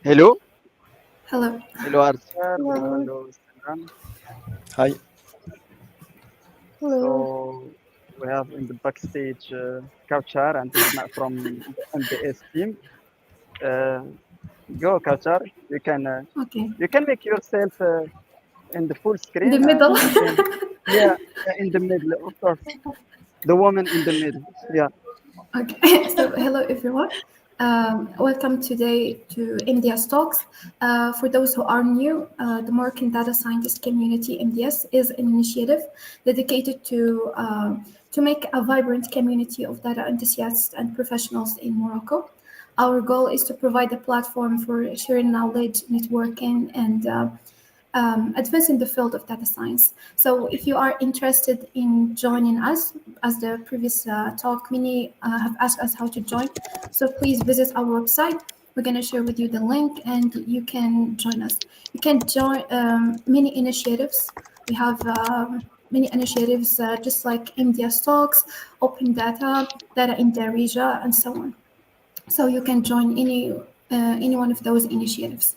Hello, Hello. hello Arthur, Hello. hello Simran. Hi. Hello. So we have in the backstage Kauchar and Isma from the MBS team. Uh, Go Kauchar, you can uh, Okay. you can make yourself in the full In the screen and middle. you can yeah, yeah in the middle of course the woman in the middle yeah. Okay. So, hello everyone. Welcome today to MDS Talks. For those who are new, the Moroccan Data Scientist Community (MDS) is an initiative dedicated to make a vibrant community of data enthusiasts and professionals in Morocco. Our goal is to provide a platform for sharing knowledge, networking, and advance in the field of data science. So if you are interested in joining us, as the previous talk, many have asked us how to join. So please visit our website. We're going to share with you the link and you can join us. You can join many initiatives. We have many initiatives just like MDS Talks, Open Data, Data in Darija, and so on. So you can join any one of those initiatives.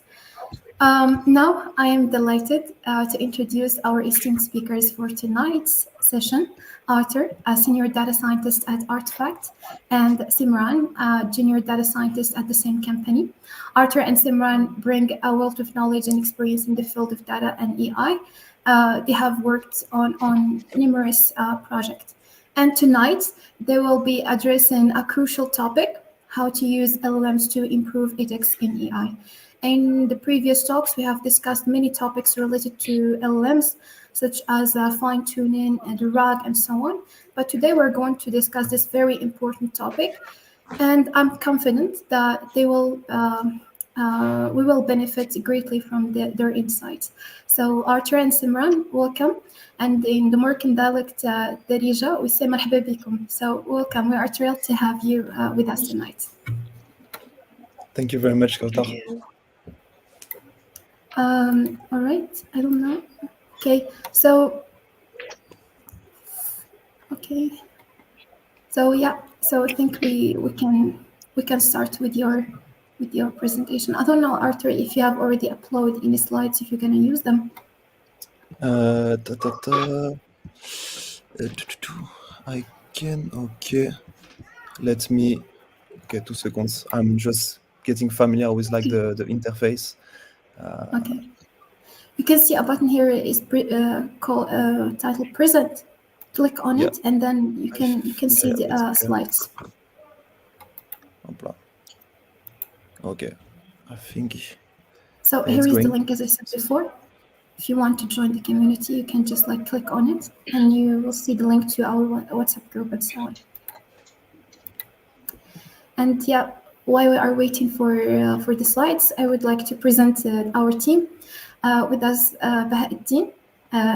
Now, I am delighted to introduce our esteemed speakers for tonight's session. Arthur, a senior data scientist at Artifact, and Simran, a junior data scientist at the same company. Arthur and Simran bring a wealth of knowledge and experience in the field of data and AI. They have worked on numerous projects. And tonight, they will be addressing a crucial topic, how to use LLMs to improve ethics in AI. In the previous talks, we have discussed many topics related to LLMs, such as fine-tuning and RAG and so on. But today we're going to discuss this very important topic, and I'm confident that we will benefit greatly from their insights. So Arthur and Simran, welcome. And in the Moroccan dialect, Darija, we say مرحبا بكم. So welcome. We are thrilled to have you with us tonight. Thank you very much, Kautar. All right. I don't know. Okay. So okay. So yeah. So I think we can start with your presentation. I don't know, Arthur, if you have already uploaded any slides, if you're gonna use them. I can. Okay. Let me. Okay, 2 seconds. I'm just getting familiar with like the interface. Okay. You can see a button here is called titled present. Click on Yeah. it, and then you can see the slides. Hopla. Okay. I think So it's here is the going. link, as I said before. If you want to join the community, you can just like click on it, and you will see the link to our WhatsApp group and so on. And yeah, while we are waiting for the slides, I would like to present our team. With us, Bahauddin.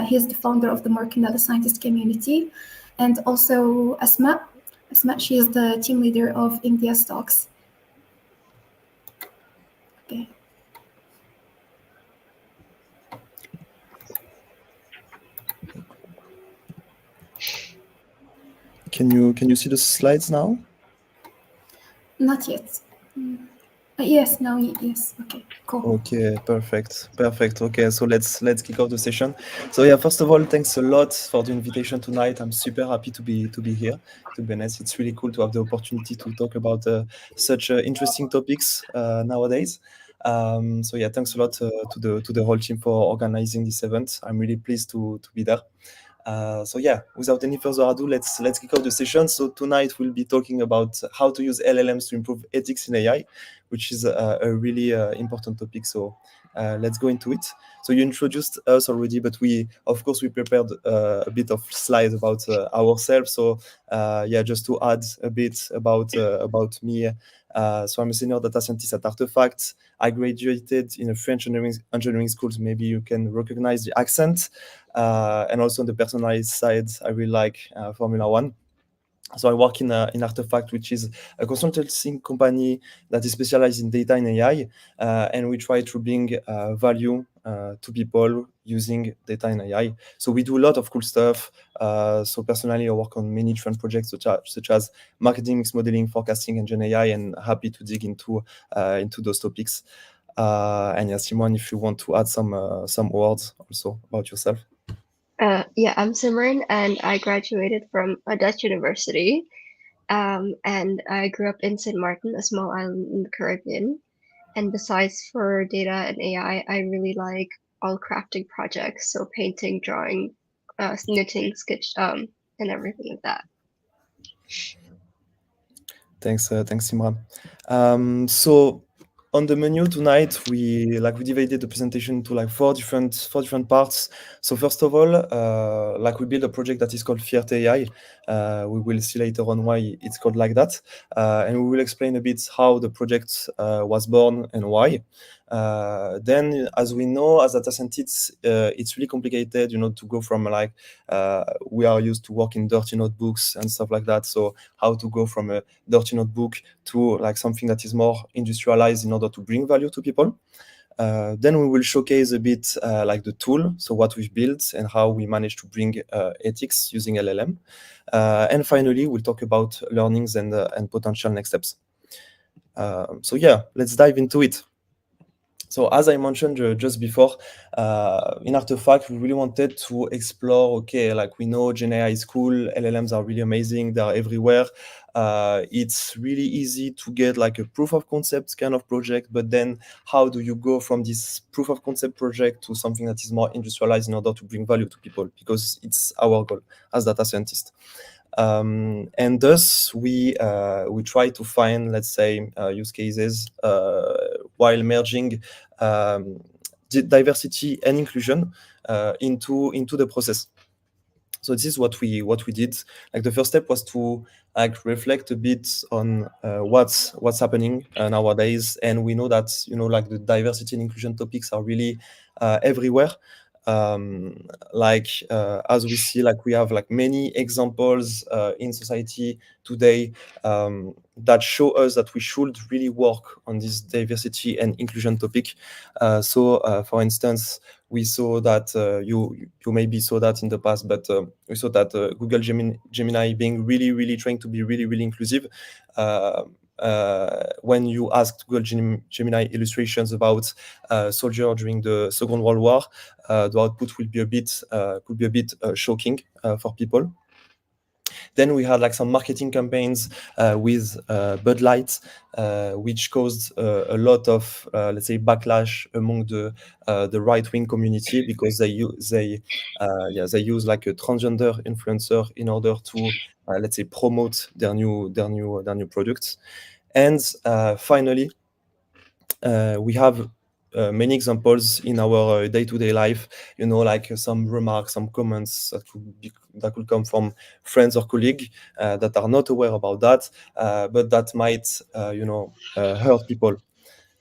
He's the founder of the Moroccan Data Scientist community, and also Asma. Asma, she is the team leader of India Stocks. Okay. Can you see the slides now? Not yet. Yes, now, yes. Okay, cool. Okay, perfect. Okay, so let's kick off the session. So yeah, first of all, thanks a lot for the invitation tonight. I'm super happy to be here. To be honest, it's really cool to have the opportunity to talk about such interesting topics nowadays. So yeah, thanks a lot to the whole team for organizing this event. I'm really pleased to be there. So yeah, without any further ado, let's kick off the session. So tonight we'll be talking about how to use LLMs to improve ethics in AI, which is a really important topic. So let's go into it. So you introduced us already, but we prepared a bit of slides about ourselves. So yeah, just to add a bit about me. So I'm a senior data scientist at Artifact. I graduated in a French engineering school. So maybe you can recognize the accent. And also on the personalized side, I really like Formula One. So I work in Artifact, which is a consulting company that is specialized in data and AI, and we try to bring value to people using data and AI. So we do a lot of cool stuff. So personally, I work on many different projects such as marketing, mix modeling, forecasting, and Gen AI, and happy to dig into those topics. And yeah, Simran, if you want to add some words also about yourself. Yeah, I'm Simran, and I graduated from a Dutch university. And I grew up in St. Martin, a small island in the Caribbean. And besides for data and AI, I really like all crafting projects, so painting, drawing, knitting, sketch, and everything like that. Thanks, Simran. So on the menu tonight, we divided the presentation into like four different parts. So first of all, we build a project that is called Fierté AI. We will see later on why it's called like that, and we will explain a bit how the project was born and why. Then, as we know, as data scientists, it's really complicated, to go from we are used to work in dirty notebooks and stuff like that. So how to go from a dirty notebook to like something that is more industrialized in order to bring value to people. Then we will showcase a bit like the tool, so what we've built and how we managed to bring ethics using LLM. And finally, we'll talk about learnings and potential next steps. So yeah, let's dive into it. So as I mentioned just before, in Artifact, we really wanted to explore, okay, like we know GenAI is cool, LLMs are really amazing, they're everywhere. It's really easy to get like a proof of concept kind of project, but then how do you go from this proof of concept project to something that is more industrialized in order to bring value to people? Because it's our goal as data scientists. And thus we try to find, let's say, use cases while merging diversity and inclusion into the process. So this is what we did. Like the first step was to like reflect a bit on what's happening nowadays, and we know that like the diversity and inclusion topics are really everywhere. As we see, like we have like many examples in society today that show us that we should really work on this diversity and inclusion topic. For instance, we saw that you maybe saw that in the past, but we saw that Google Gemini being really trying to be really inclusive. When you asked Google Gemini illustrations about soldier during the Second World War, the output will be a bit could be a bit shocking for people. Then we had like some marketing campaigns with Bud Light, which caused a lot of let's say backlash among the right-wing community, because they use like a transgender influencer in order to let's say promote their new products. And finally, we have many examples in our day-to-day life, like some remarks, some comments that could come from friends or colleagues that are not aware about that, but that might, hurt people.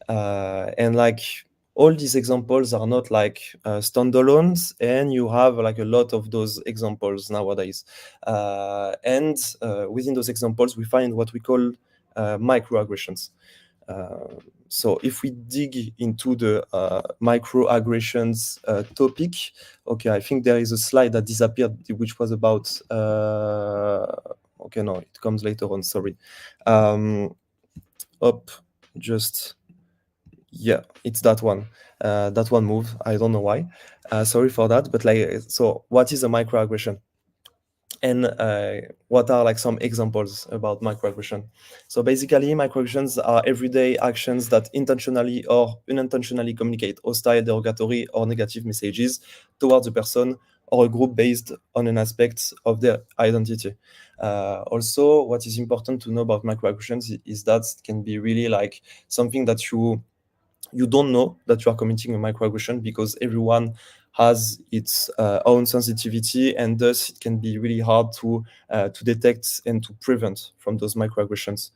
And like all these examples are not like standalones, and you have like a lot of those examples nowadays. And within those examples, we find what we call microaggressions. So if we dig into the microaggressions topic, okay, I think there is a slide that disappeared, which was about, okay, no, it comes later on, sorry. Yeah, it's that one. That one moved, I don't know why. Sorry for that, but like, so what is a microaggression? And what are like some examples about microaggression? So basically, microaggressions are everyday actions that intentionally or unintentionally communicate hostile, derogatory, or negative messages towards a person or a group based on an aspect of their identity. Also, what is important to know about microaggressions is that it can be really like something that you don't know that you are committing a microaggression, because everyone has its own sensitivity, and thus it can be really hard to detect and to prevent from those microaggressions.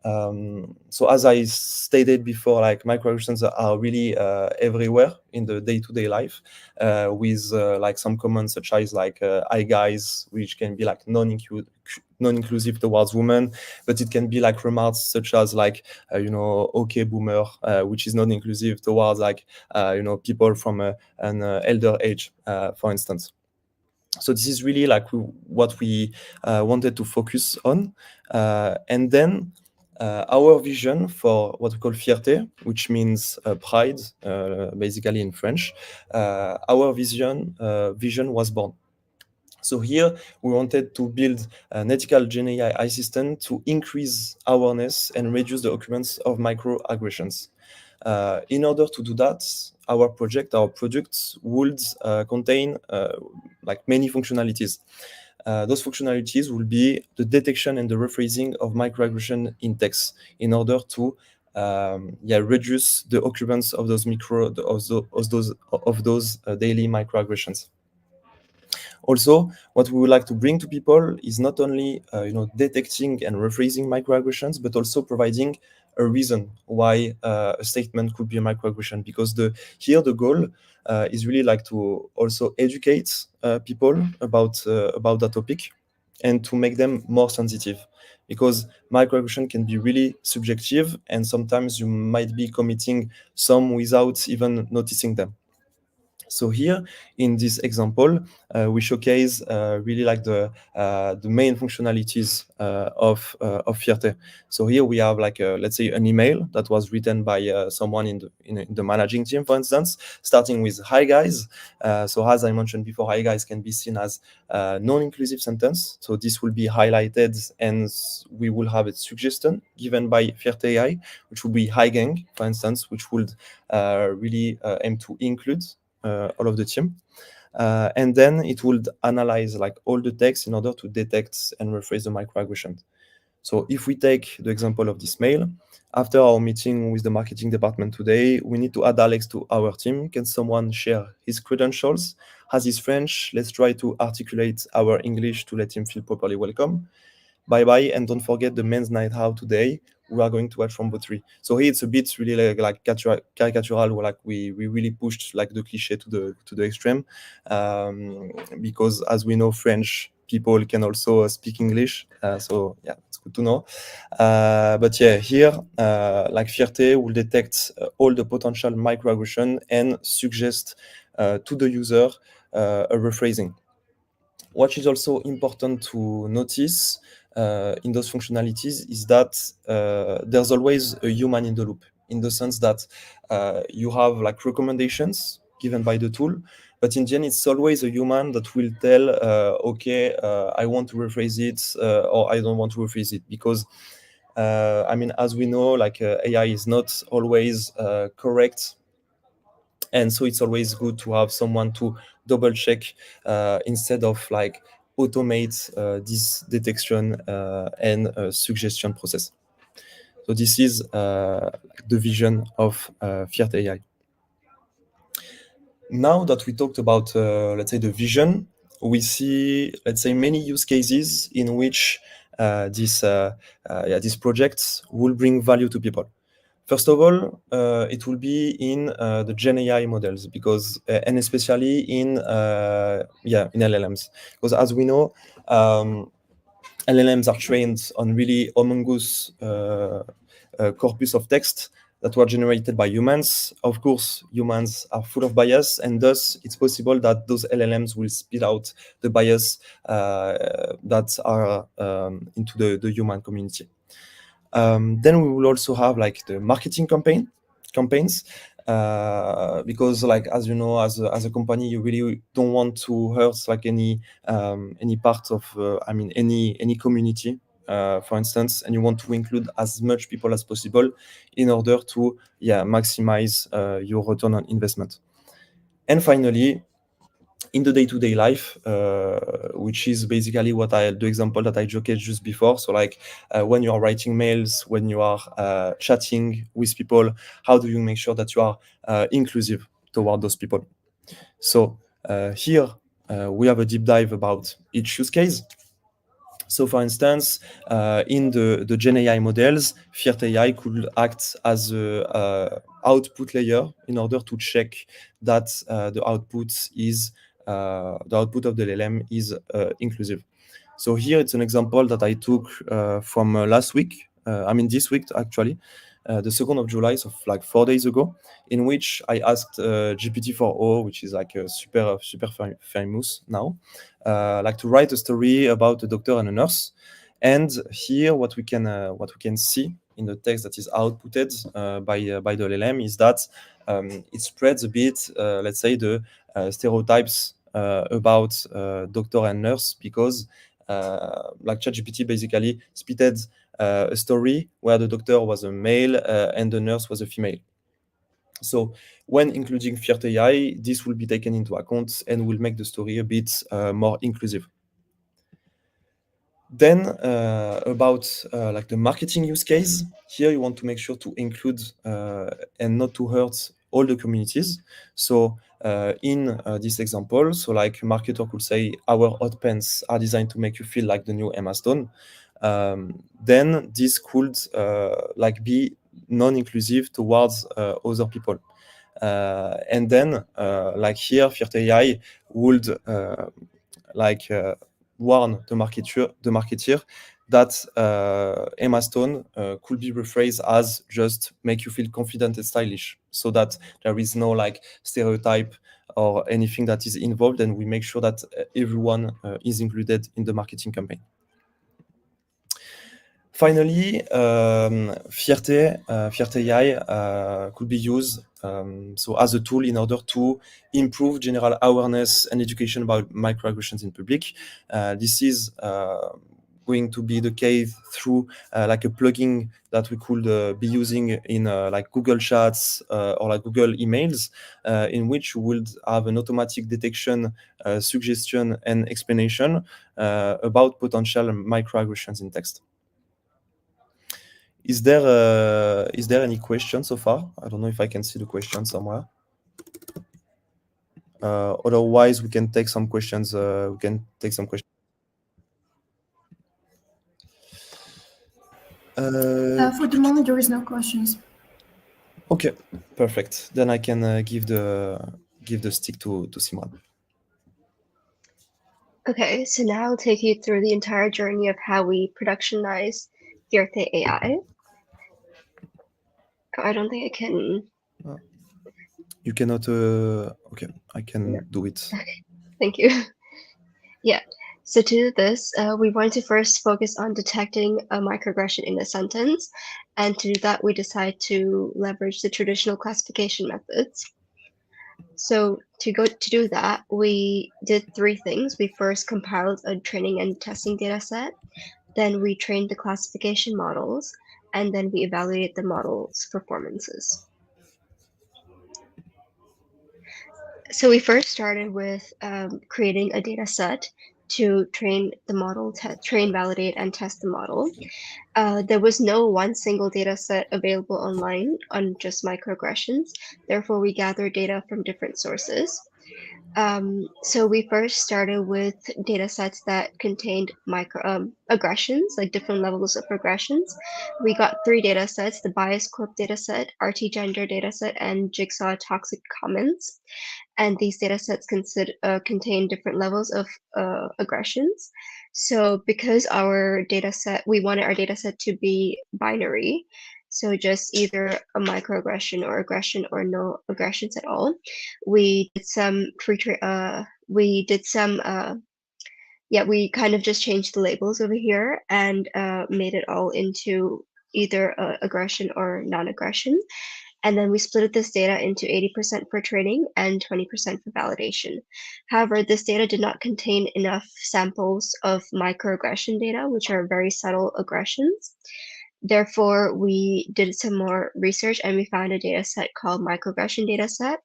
So as I stated before, like microaggressions are really everywhere in the day-to-day life, with like some comments such as like "hi guys," which can be like non-inclusive towards women, but it can be like remarks such as like "okay boomer," which is non-inclusive towards like people from an elder age, for instance. So this is really like what we wanted to focus on. And then our vision for what we call fierté, which means pride, basically in French, our vision was born. So here we wanted to build an ethical GenAI assistant to increase awareness and reduce the occurrence of microaggressions. In order to do that, our products would contain like many functionalities. Those functionalities will be the detection and the rephrasing of microaggression in text in order to reduce the occurrence of those daily microaggressions. Also, what we would like to bring to people is not only detecting and rephrasing microaggressions, but also providing a reason why a statement could be a microaggression. Because here the goal is really like to also educate people about that topic and to make them more sensitive. Because microaggression can be really subjective, and sometimes you might be committing some without even noticing them. So here in this example, we showcase really like the main functionalities of Fierté. So here we have like let's say an email that was written by someone in the managing team, for instance, starting with "Hi guys." So as I mentioned before, "Hi guys" can be seen as a non-inclusive sentence. So this will be highlighted, and we will have a suggestion given by Fierté AI, which will be "Hi gang," for instance, which would really aim to include all of the team. And then it would analyze like all the text in order to detect and rephrase the microaggression. So if we take the example of this mail, after our meeting with the marketing department today, we need to add Alex to our team. Can someone share his credentials? Has his French? Let's try to articulate our English to let him feel properly welcome. Bye-bye, and don't forget the men's night out today. We are going to watch Rambo 3. So here it's a bit really like caricatural, where like we really pushed like the cliche to the extreme, because as we know, French people can also speak English. So yeah, it's good to know. But yeah, here like Fierté will detect all the potential microaggression and suggest to the user a rephrasing. What is also important to notice in those functionalities is that there's always a human in the loop, in the sense that you have like recommendations given by the tool, but in the end, it's always a human that will tell, okay, I want to rephrase it, or I don't want to rephrase it, because I mean, as we know, like AI is not always correct. And so it's always good to have someone to double check instead of like automate this detection and suggestion process. So this is the vision of Fierté AI. Now that we talked about, let's say, the vision, we see, let's say, many use cases in which these projects will bring value to people. First of all, it will be in the Gen AI models, because, and especially in LLMs, because as we know, LLMs are trained on really humongous corpus of text that were generated by humans. Of course, humans are full of bias, and thus it's possible that those LLMs will spit out the bias that are into the human community. Then we will also have like the marketing campaigns, because like, as you know, as a company, you really don't want to hurt like any part of any community, for instance, and you want to include as much people as possible in order to maximize your return on investment. And finally, in the day-to-day life, which is basically the example that I joked just before. So like when you are writing mails, when you are chatting with people, how do you make sure that you are inclusive toward those people? So here we have a deep dive about each use case. So for instance, in the Gen AI models, Fierté AI could act as a output layer in order to check that the output of the LLM is inclusive. So here it's an example that I took from last week. This week actually, the 2nd of July, so like 4 days ago, in which I asked GPT-4o, which is like a super famous now, like to write a story about a doctor and a nurse. And here, what we can see in the text that is outputted by the LLM is that it spreads a bit, let's say, the stereotypes about doctor and nurse, because like ChatGPT basically spitted a story where the doctor was a male and the nurse was a female. So when including Fiert AI, this will be taken into account and will make the story a bit more inclusive. Then about like the marketing use case, here you want to make sure to include and not to hurt all the communities. So in this example, so like a marketer could say, our hot pants are designed to make you feel like the new Emma Stone. Then this could like be non-inclusive towards other people. And then like here, Fiert AI would like warn the marketeer that Emma Stone could be rephrased as just make you feel confident and stylish, so that there is no like stereotype or anything that is involved, and we make sure that everyone is included in the marketing campaign. Finally, Fiert AI could be used so as a tool in order to improve general awareness and education about microaggressions in public. This is going to be the case through like a plugin that we could be using in like Google Chats or like Google Emails, in which you would have an automatic detection, suggestion, and explanation about potential microaggressions in text. Is there any question so far? I don't know if I can see the question somewhere. Otherwise, we can take some questions. For the moment, there is no questions. Okay, perfect. Then I can give the stick to Simran. Okay, so now I'll take you through the entire journey of how we productionize Fiert AI. I don't think I can. You cannot. Okay, I can do it. Okay, thank you. Yeah. So to do this, we want to first focus on detecting a microaggression in a sentence, and to do that, we decide to leverage the traditional classification methods. So to do that, we did three things. We first compiled a training and testing data set, then we trained the classification models, and then we evaluated the models' performances. So we first started with creating a data set to train the model, train, validate, and test the model. There was no one single data set available online on just microaggressions. Therefore, we gathered data from different sources. So we first started with data sets that contained aggressions, like different levels of aggressions. We got three data sets: the bias corp data set, RT gender data set, and jigsaw toxic comments. And these data sets contain different levels of aggressions. So because our data set, we wanted our data set to be binary, so just either a microaggression or aggression or no aggressions at all. We did some we kind of just changed the labels over here and made it all into either aggression or non-aggression. And then we split this data into 80% for training and 20% for validation. However, this data did not contain enough samples of microaggression data, which are very subtle aggressions. Therefore, we did some more research and we found a data set called microaggression data set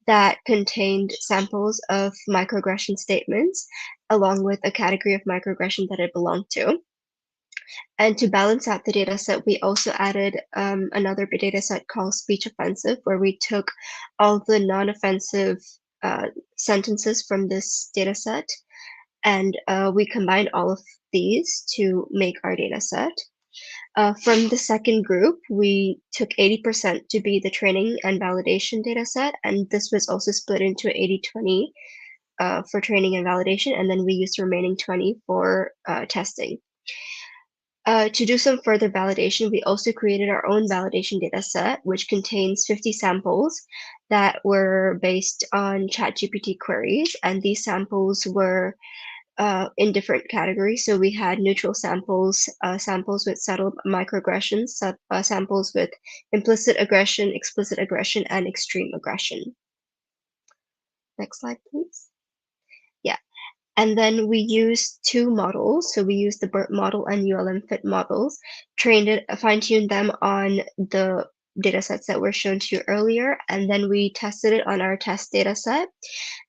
that contained samples of microaggression statements along with a category of microaggression that it belonged to. And to balance out the data set, we also added another data set called speech offensive, where we took all the non-offensive sentences from this data set, and we combined all of these to make our data set. From the second group, we took 80% to be the training and validation data set, and this was also split into 80-20 for training and validation, and then we used the remaining 20 for testing. To do some further validation, we also created our own validation data set, which contains 50 samples that were based on ChatGPT queries. And these samples were in different categories. So we had neutral samples, samples with subtle microaggressions, samples with implicit aggression, explicit aggression, and extreme aggression. Next slide, please. Yeah. And then we used two models. So we used the BERT model and ULM fit models, fine-tuned them on the data sets that were shown to you earlier. And then we tested it on our test data set.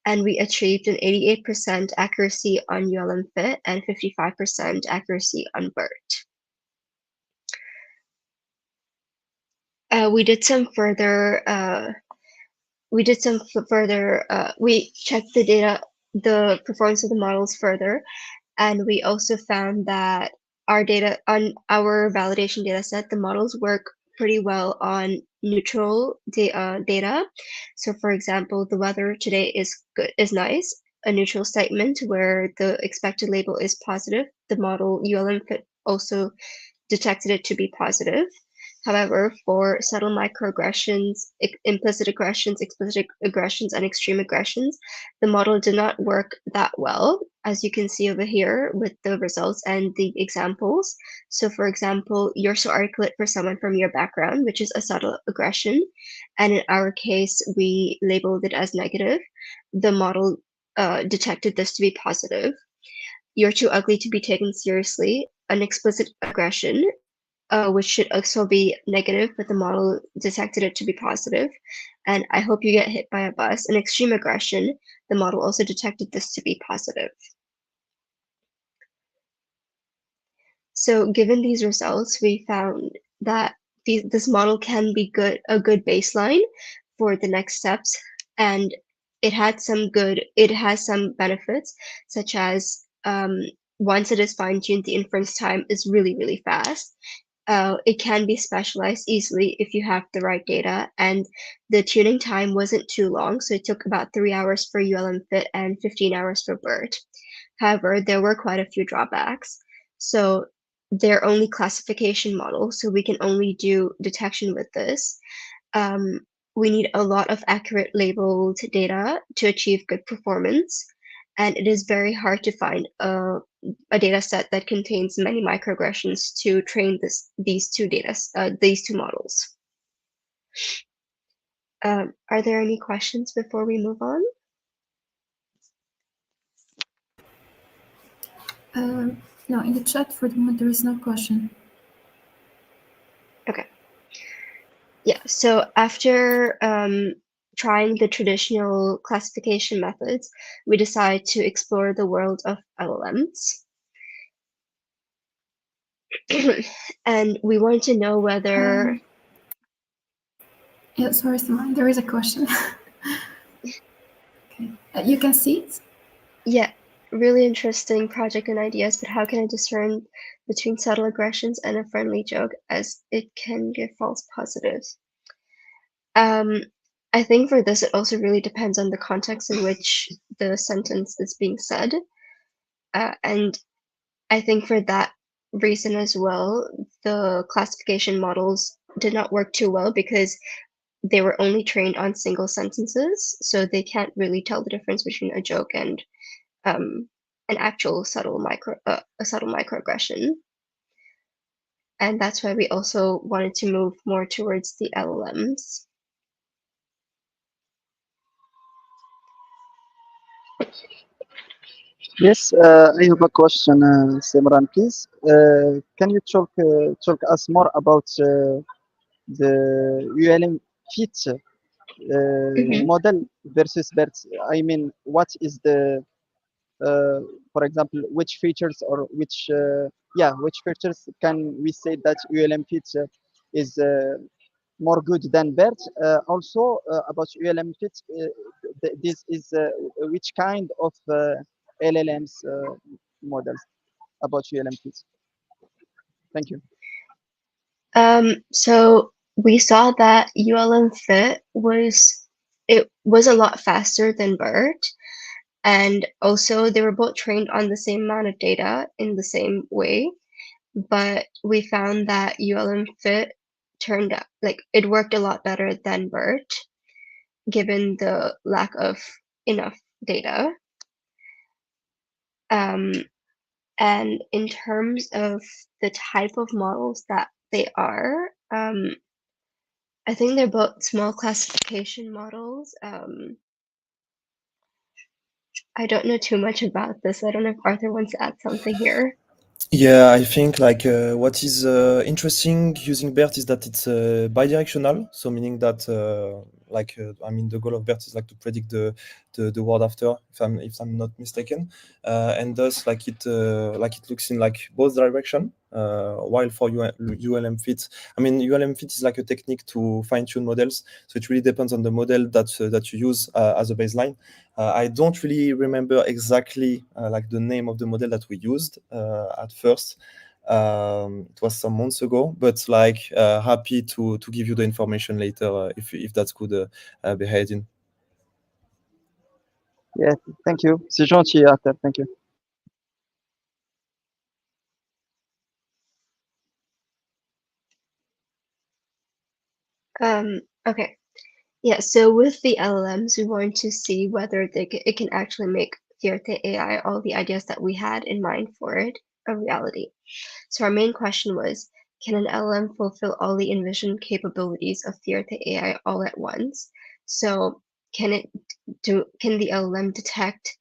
And we achieved an 88% accuracy on ULM fit and 55% accuracy on BERT. We did some further we checked the data, the performance of the models further, and we also found that our data on our validation data set, the models work pretty well on neutral data. So for example, the weather today is nice, a neutral statement where the expected label is positive. The model ULM fit also detected it to be positive. However, for subtle microaggressions, implicit aggressions, explicit aggressions, and extreme aggressions, the model did not work that well, as you can see over here with the results and the examples. So for example, you're so articulate for someone from your background, which is a subtle aggression. And in our case, we labeled it as negative. The model detected this to be positive. You're too ugly to be taken seriously, an explicit aggression, which should also be negative, but the model detected it to be positive. And I hope you get hit by a bus. An extreme aggression, the model also detected this to be positive. So given these results, we found that this model can be a good baseline for the next steps. And it has some benefits, such as once it is fine-tuned, the inference time is really, really fast. It can be specialized easily if you have the right data, and the tuning time wasn't too long, so it took about 3 hours for ULM fit and 15 hours for BERT. However, there were quite a few drawbacks. So they're only classification models, so we can only do detection with this. We need a lot of accurate labeled data to achieve good performance, and it is very hard to find a data set that contains many microaggressions to train these two models. Are there any questions before we move on? No, in the chat for the moment there is no question. Okay. Yeah, so after trying the traditional classification methods, we decide to explore the world of LLMs. And we want to know whether... Yeah, sorry, Simran, there is a question. Okay. You can see it? Yeah, really interesting project and ideas, but how can I discern between subtle aggressions and a friendly joke, as it can give false positives? I think for this, it also really depends on the context in which the sentence is being said. And I think for that reason as well, the classification models did not work too well because they were only trained on single sentences, so they can't really tell the difference between a joke and an actual subtle microaggression. And that's why we also wanted to move more towards the LLMs. Yes, I have a question, Simran, please. Can you talk us more about the ULM fit model versus BERT? I mean, what is the, for example, which features or which features can we say that ULM fit is more good than BERT? Also, about ULM fit, this is which kind of LLMs models about ULM fit? Thank you. So we saw that ULM fit was a lot faster than BERT, and also they were both trained on the same amount of data in the same way, but we found that ULM fit turned out it worked a lot better than BERT, given the lack of enough data. And in terms of the type of models that they are, I think they're both small classification models. I don't know too much about this. I don't know if Arthur wants to add something here. Yeah, I think like what is interesting using BERT is that it's bidirectional. So meaning that I mean the goal of BERT is like to predict the word after, if I'm not mistaken, and thus like it looks in like both direction. While for ULM fit, I mean ULM fit is like a technique to fine tune models. So it really depends on the model that you use as a baseline. I don't really remember exactly like the name of the model that we used at first. It was some months ago, but like happy to give you the information later if that's good, Behedin. Yeah, thank you. C'est gentil, Arthur. Thank you. Okay. Yeah, so with the LLMs, we want to see whether it can actually make Fierte AI, all the ideas that we had in mind for it, a reality. So our main question was, can an LLM fulfill all the envisioned capabilities of Fierte AI all at once? So can the LLM detect,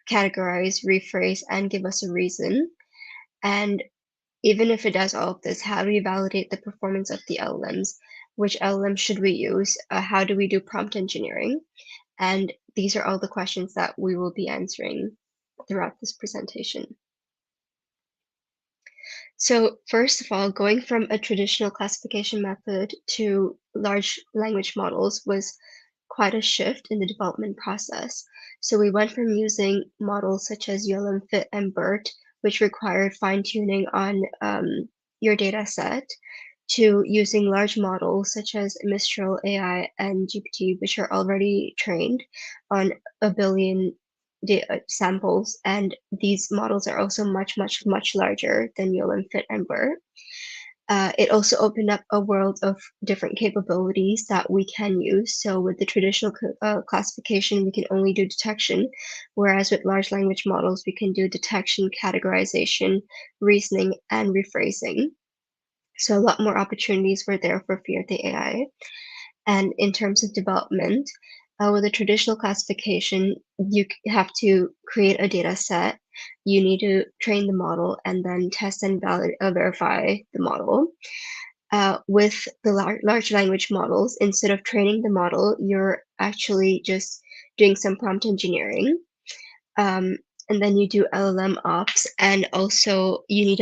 categorize, rephrase, and give us a reason? And even if it does all of this, how do we validate the performance of the LLMs? Which LLM should we use? How do we do prompt engineering? And these are all the questions that we will be answering throughout this presentation. So first of all, going from a traditional classification method to large language models was quite a shift in the development process. So we went from using models such as ULM, Fit, and BERT, which required fine-tuning on your data set, to using large models such as Mistral AI and GPT, which are already trained on a billion samples, and these models are also much larger than ULM, Fit, and BERT. It also opened up a world of different capabilities that we can use. So with the traditional classification, we can only do detection, whereas with large language models, we can do detection, categorization, reasoning, and rephrasing. So a lot more opportunities were there for Fierte AI. And in terms of development, with a traditional classification, you have to create a data set. You need to train the model and then test and verify the model. With the large language models, instead of training the model, you're actually just doing some prompt engineering. And then you do LLM ops, and also you need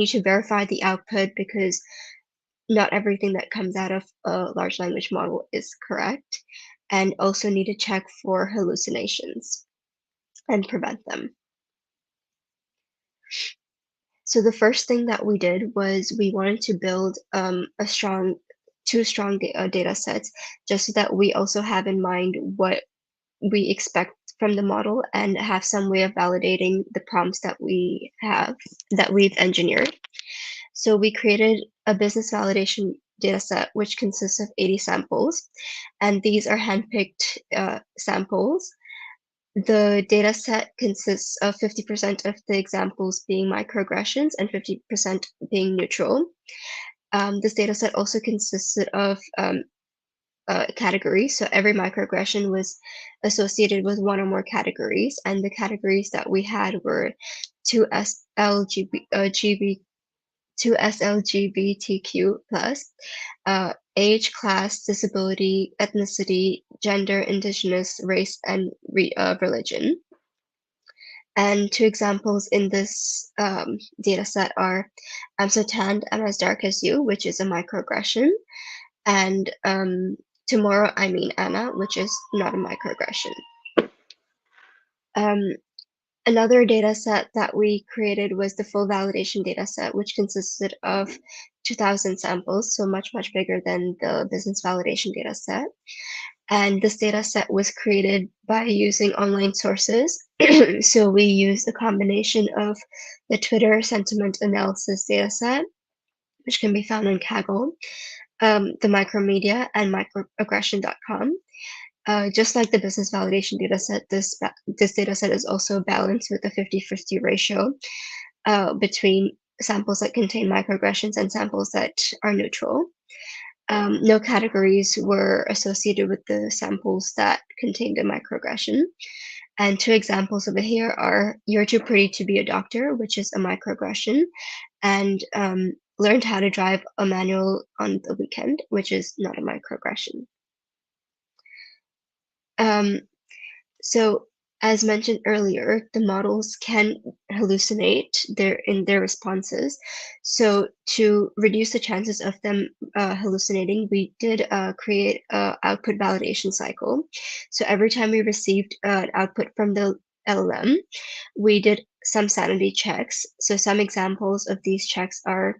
to verify the output, because not everything that comes out of a large language model is correct, and also need to check for hallucinations and prevent them. So the first thing that we did was we wanted to build two strong data sets, just so that we also have in mind what we expect from the model and have some way of validating the prompts that we've engineered. So we created a business validation dataset, which consists of 80 samples, and these are handpicked samples. The dataset consists of 50% of the examples being microaggressions and 50% being neutral. This dataset also consisted of categories. So every microaggression was associated with one or more categories, and the categories that we had were two SLGBTQ plus, age, class, disability, ethnicity, gender, indigenous, race, and religion. And two examples in this data set are I'm so tanned, I'm as dark as you, which is a microaggression, and tomorrow I mean Anna, which is not a microaggression. Another data set that we created was the full validation data set, which consisted of 2,000 samples, so much bigger than the business validation data set. And this data set was created by using online sources. So we used a combination of the Twitter sentiment analysis data set, which can be found on Kaggle, the Micromedia, and microaggression.com. Just like the business validation dataset, this dataset is also balanced with a 50-50 ratio between samples that contain microaggressions and samples that are neutral. No categories were associated with the samples that contained a microaggression. And 2 examples of it here are "You're too pretty to be a doctor," which is a microaggression, and "Learned how to drive a manual on the weekend," which is not a microaggression. So as mentioned earlier, the models can hallucinate in their responses. So to reduce the chances of them hallucinating, we did create an output validation cycle. So every time we received an output from the LLM, we did some sanity checks. So some examples of these checks are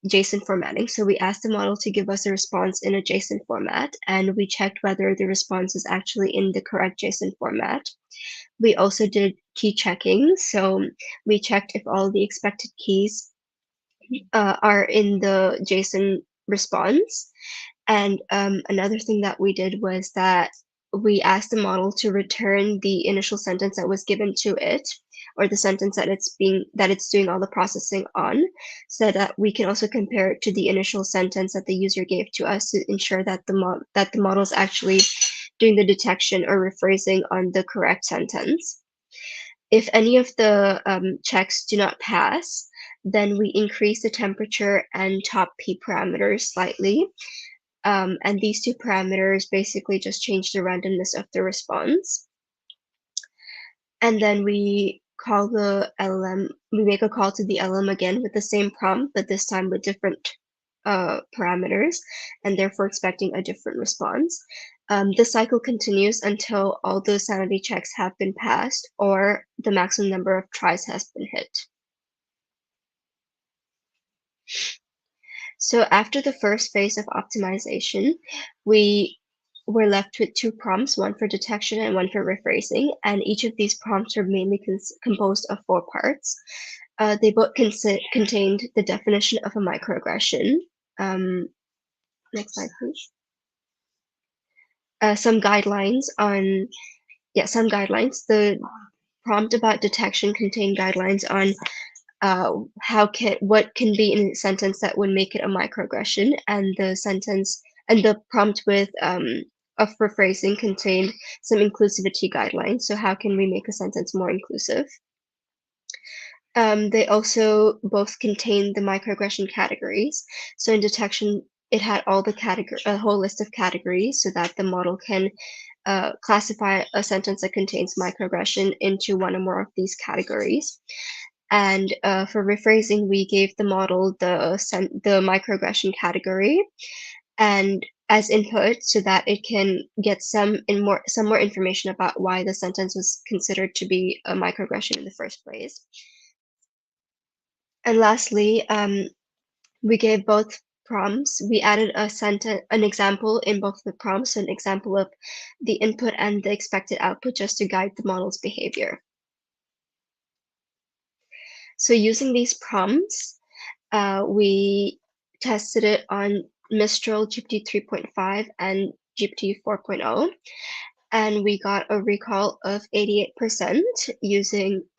JSON formatting. So we asked the model to give us a response in a JSON format, and we checked whether the response is actually in the correct JSON format. We also did key checking. So we checked if all the expected keys are in the JSON response. And another thing that we did was that we asked the model to return the initial sentence that was given to it, or the sentence that it's doing all the processing on, so that we can also compare it to the initial sentence that the user gave to us to ensure that the model is actually doing the detection or rephrasing on the correct sentence. If any of the checks do not pass, then we increase the temperature and top P parameters slightly. And these 2 parameters basically just change the randomness of the response. And then we call the LLM, we make a call to the LLM again with the same prompt, but this time with different parameters, and therefore expecting a different response. This cycle continues until all the sanity checks have been passed or the maximum number of tries has been hit. So after the first phase of optimization, we were left with 2 prompts, one for detection and one for rephrasing, and each of these prompts are mainly composed of 4 parts. They both contained the definition of a microaggression. Next slide, please. Some guidelines. The prompt about detection contained guidelines on what can be in a sentence that would make it a microaggression, and the prompt with of rephrasing contained some inclusivity guidelines. So how can we make a sentence more inclusive? They also both contain the microaggression categories. So in detection, it had all the a whole list of categories so that the model can classify a sentence that contains microaggression into one or more of these categories. And for rephrasing, we gave the model the microaggression category and as input so that it can get some more information about why the sentence was considered to be a microaggression in the first place. And lastly, we gave both prompts. We added an example in both the prompts, an example of the input and the expected output, just to guide the model's behavior. So using these prompts, we tested it on Mistral GPT 3.5 and GPT 4.0, and we got a recall of 88%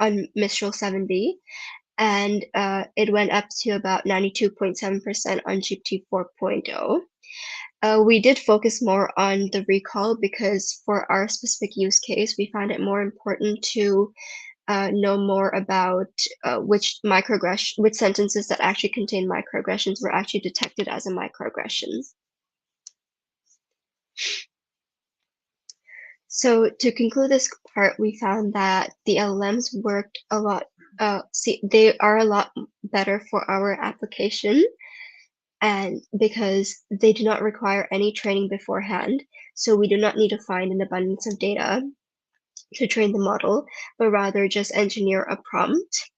on Mistral 7B, and it went up to about 92.7% on GPT 4.0. We did focus more on the recall because for our specific use case, we found it more important to know more about which sentences that actually contain microaggressions were actually detected as a microaggression. So to conclude this part, we found that the LLMs worked a lot. They are a lot better for our application, and because they do not require any training beforehand, so we do not need to find an abundance of data to train the model, but rather just engineer a prompt.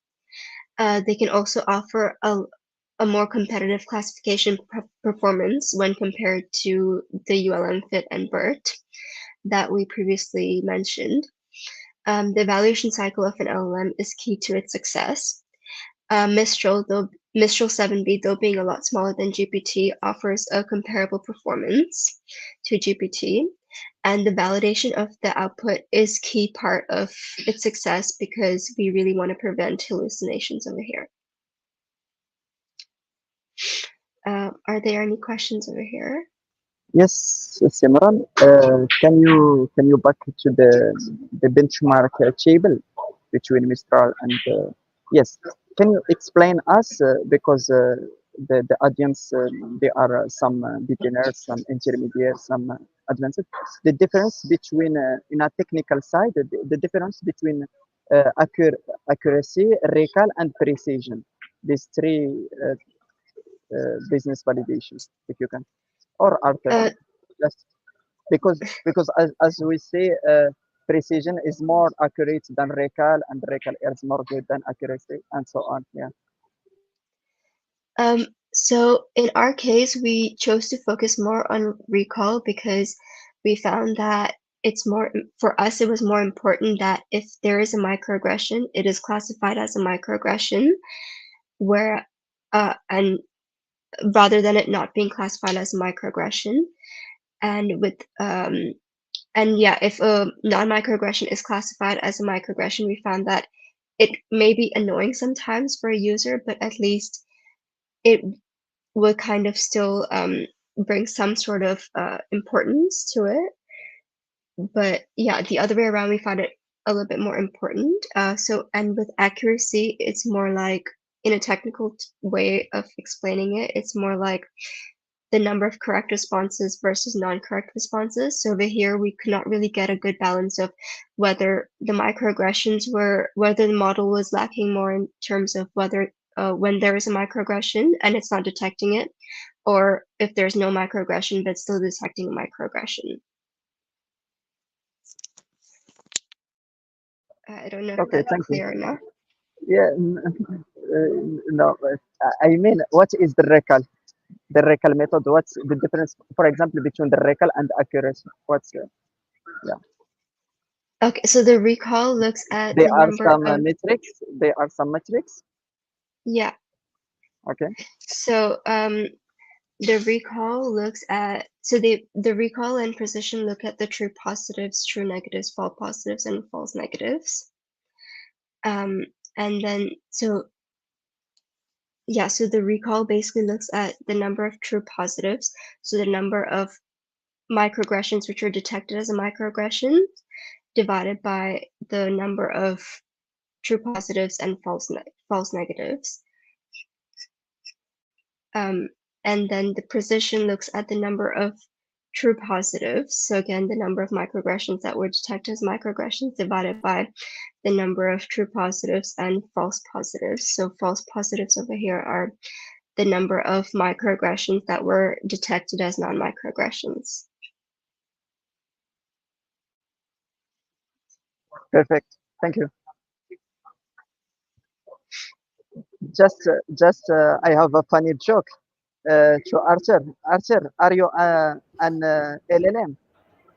They can also offer a more competitive classification performance when compared to the ULM Fit and BERT that we previously mentioned. The evaluation cycle of an LLM is key to its success. Mistral 7B, though being a lot smaller than GPT, offers a comparable performance to GPT. And the validation of the output is key part of its success because we really want to prevent hallucinations over here. Are there any questions over here? Yes, Simran. Can you back to the benchmark table between Mistral and yes? Can you explain us because the audience there are some beginners, some intermediate, some advanced. The difference between in a technical side, the difference between accuracy, recall, and precision. These three business validations, if you can, or Arthur, just because as we say, precision is more accurate than recall, and recall is more good than accuracy, and so on. Yeah. So in our case, we chose to focus more on recall because we found that it's more, for us, it was more important that if there is a microaggression, it is classified as a microaggression, where and rather than it not being classified as a microaggression. And with and yeah, if a non-microaggression is classified as a microaggression, we found that it may be annoying sometimes for a user, but at least it would kind of still bring some sort of importance to it. But yeah, the other way around, we found it a little bit more important. And with accuracy, it's more like, in a technical way of explaining it, it's more like the number of correct responses versus non-correct responses. So over here, we could not really get a good balance of whether the microaggressions whether the model was lacking more in terms of whether when there is a microaggression and it's not detecting it, or if there's no microaggression but still detecting a microaggression. I don't know if Okay, that's thank you. clear enough. Yeah, no, I mean, what is the recall? The recall method. What's the difference, for example, between the recall and accuracy? What's yeah? Okay, so the recall looks at There the are number some of, metrics. There are some metrics. yeah. Okay. So the recall looks at, so the recall and precision look at the true positives, true negatives, false positives, and false negatives. And then, so yeah, so the recall basically looks at the number of true positives, so the number of microaggressions which are detected as a microaggression, divided by the number of true positives and false negatives. And then the precision looks at the number of true positives. So again, the number of microaggressions that were detected as microaggressions divided by the number of true positives and false positives. So false positives over here are the number of microaggressions that were detected as non-microaggressions. Perfect. Thank you. I have a funny joke to Archer. Archer, are you an LLM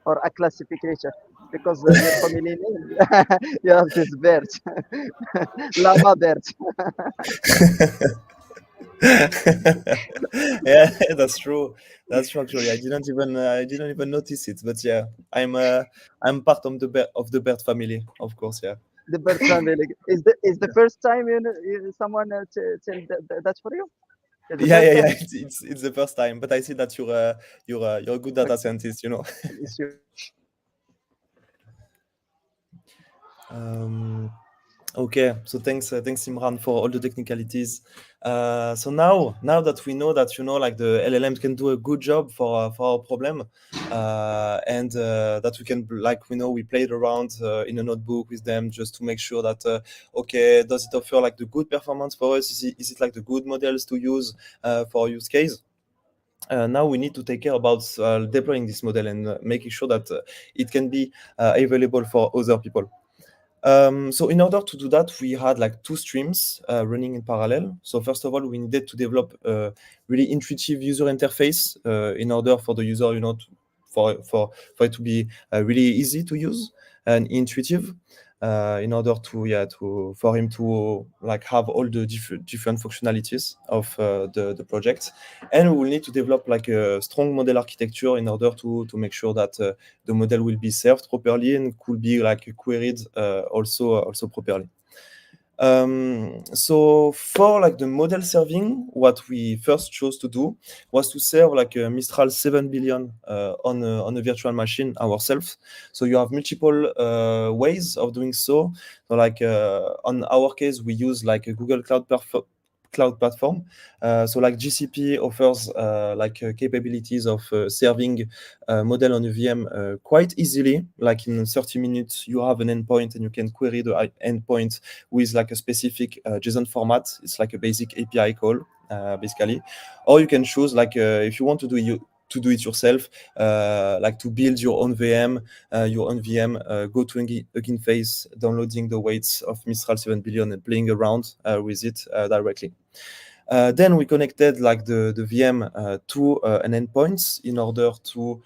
or a classification? Because your family name, you have this bird, llama bird. Yeah, that's true. That's true. Actually, I didn't even notice it. But yeah, I'm part of the bird family, of course. Yeah. The bird family is the first time someone tell that for you. It's the Yeah, first yeah, yeah. time. It's the first time. But I see that you're a good data scientist. You know. It's you. Okay, so thanks Simran for all the technicalities. So now that we know that like the LLMs can do a good job for our problem, and that we can we played around in a notebook with them just to make sure that okay, does it offer like the good performance for us? Is it like the good models to use for use case? Now we need to take care about deploying this model and making sure that it can be available for other people. So in order to do that, we had like two streams running in parallel. So first of all, we needed to develop a really intuitive user interface in order for the user, for it to be really easy to use and intuitive. in order to for him to like have all the different functionalities of the project. And we will need to develop like a strong model architecture in order to make sure that the model will be served properly and could be like queried also properly. So for like the model serving, what we first chose to do was to serve like a Mistral 7 billion on a virtual machine ourselves. So you have multiple ways of doing so. So like on our case, we use like a Google Cloud platform. So like GCP offers capabilities of serving model on a VM quite easily. Like in 30 minutes, you have an endpoint and you can query the endpoint with like a specific JSON format. It's like a basic API call, basically. Or you can choose like if you want to do it yourself, like to build your own VM, go to Hugging Face, downloading the weights of Mistral 7 billion and playing around with it directly. Then we connected like the VM to an endpoint in order to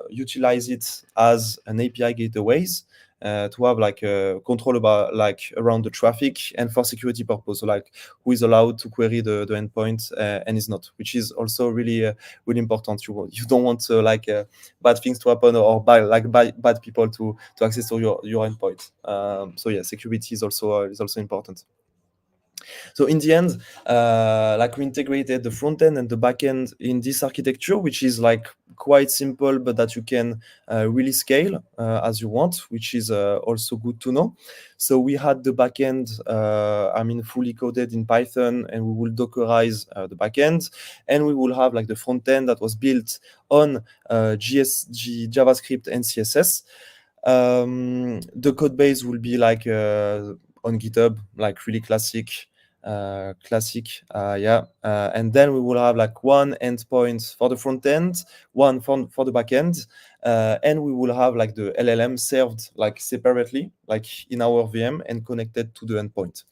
utilize it as an API gateways to have like control about like around the traffic and for security purpose. So like who is allowed to query the endpoint and is not, which is also really important. You don't want bad things to happen or bad people to access to your endpoint. So yeah, security is also important. So in the end, like we integrated the front end and the back end in this architecture, which is like quite simple, but that you can really scale as you want, which is also good to know. So we had the back end, fully coded in Python, and we will Dockerize the back end, and we will have like the front end that was built on JavaScript and CSS. The code base will be like on GitHub, like really classic. And then we will have like one endpoint for the front end, one for the back end, and we will have like the LLM served like separately, like in our VM and connected to the endpoint.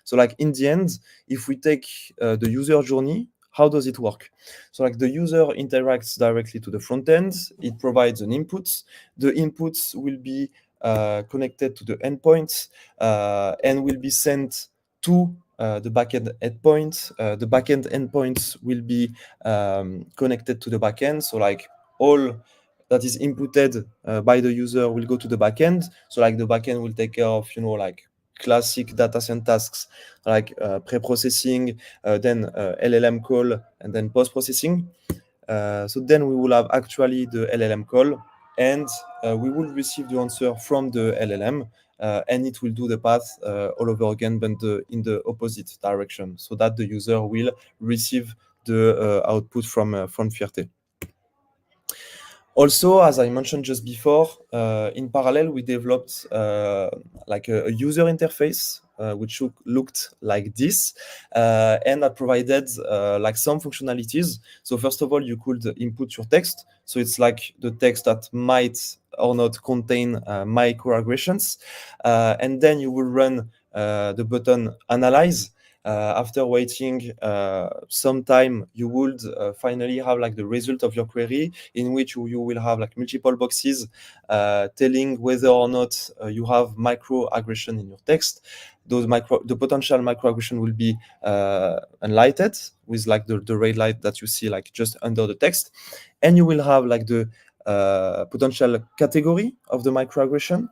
So like in the end, if we take the user journey, how does it work? So like the user interacts directly to the front end, it provides an input, the inputs will be connected to the endpoints and will be sent to the backend endpoint. The backend endpoints will be connected to the backend. So like all that is inputted by the user will go to the backend. So like the backend will take care of, like classic data science tasks like pre-processing, then LLM call, and then post-processing. So then we will have actually the LLM call, and we will receive the answer from the LLM, and it will do the path all over again, but in the opposite direction, so that the user will receive the output from Fierté. Also, as I mentioned just before, in parallel, we developed like a user interface which looked like this, and that provided like some functionalities. So first of all, you could input your text. So it's like the text that might or not contain microaggressions. And then you will run the button analyze. After waiting some time, you would finally have like the result of your query, in which you will have like multiple boxes telling whether or not you have microaggression in your text. The potential microaggression will be enlightened with like the red light that you see like just under the text, and you will have like the potential category of the microaggression.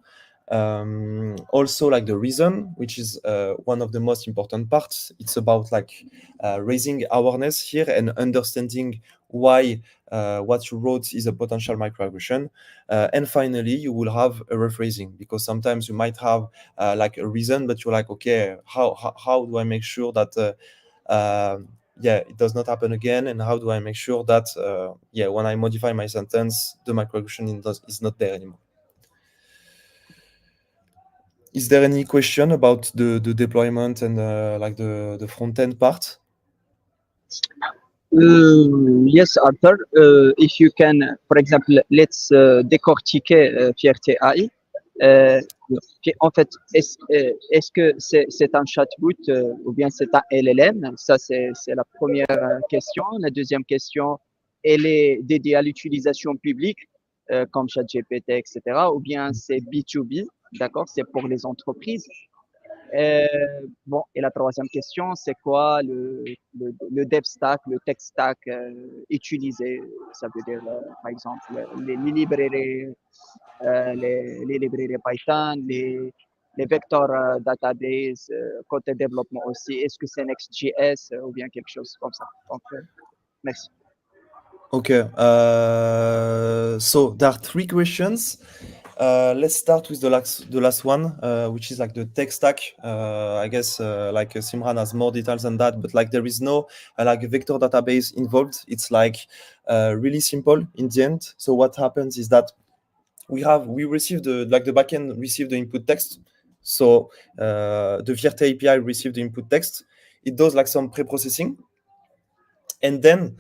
Also like the reason, which is one of the most important parts. It's about like raising awareness here and understanding why what you wrote is a potential microaggression. And finally, you will have a rephrasing, because sometimes you might have like a reason, but you're like, okay, how do I make sure that it does not happen again, and how do I make sure that when I modify my sentence, the microaggression is not there anymore. Is there any question about the deployment and like the front end part? Yes, Arthur. If you can, for example, let's décortiquer Fierté AI. En fait, est-ce que c'est un chatbot ou bien c'est un LLM? Ça, c'est la première question. La deuxième question, elle est dédiée à l'utilisation publique comme ChatGPT, etc. Ou bien c'est B2B, D'accord? C'est pour les entreprises. Bon, et la troisième question, c'est quoi le dev stack, le tech stack utilisé? Ça veut dire, par exemple, les librairies, les librairies Python, les vecteurs database, côté développement aussi. Est-ce que c'est Next.js ou bien quelque chose comme ça? Donc, merci. Okay, so there are three questions. Let's start with the last one, which is like the tech stack. I guess like Simran has more details than that, but like there is no like a vector database involved. It's like really simple in the end. So what happens is that we receive the backend receive the input text. So the Vierte API receive the input text. It does like some pre-processing. And then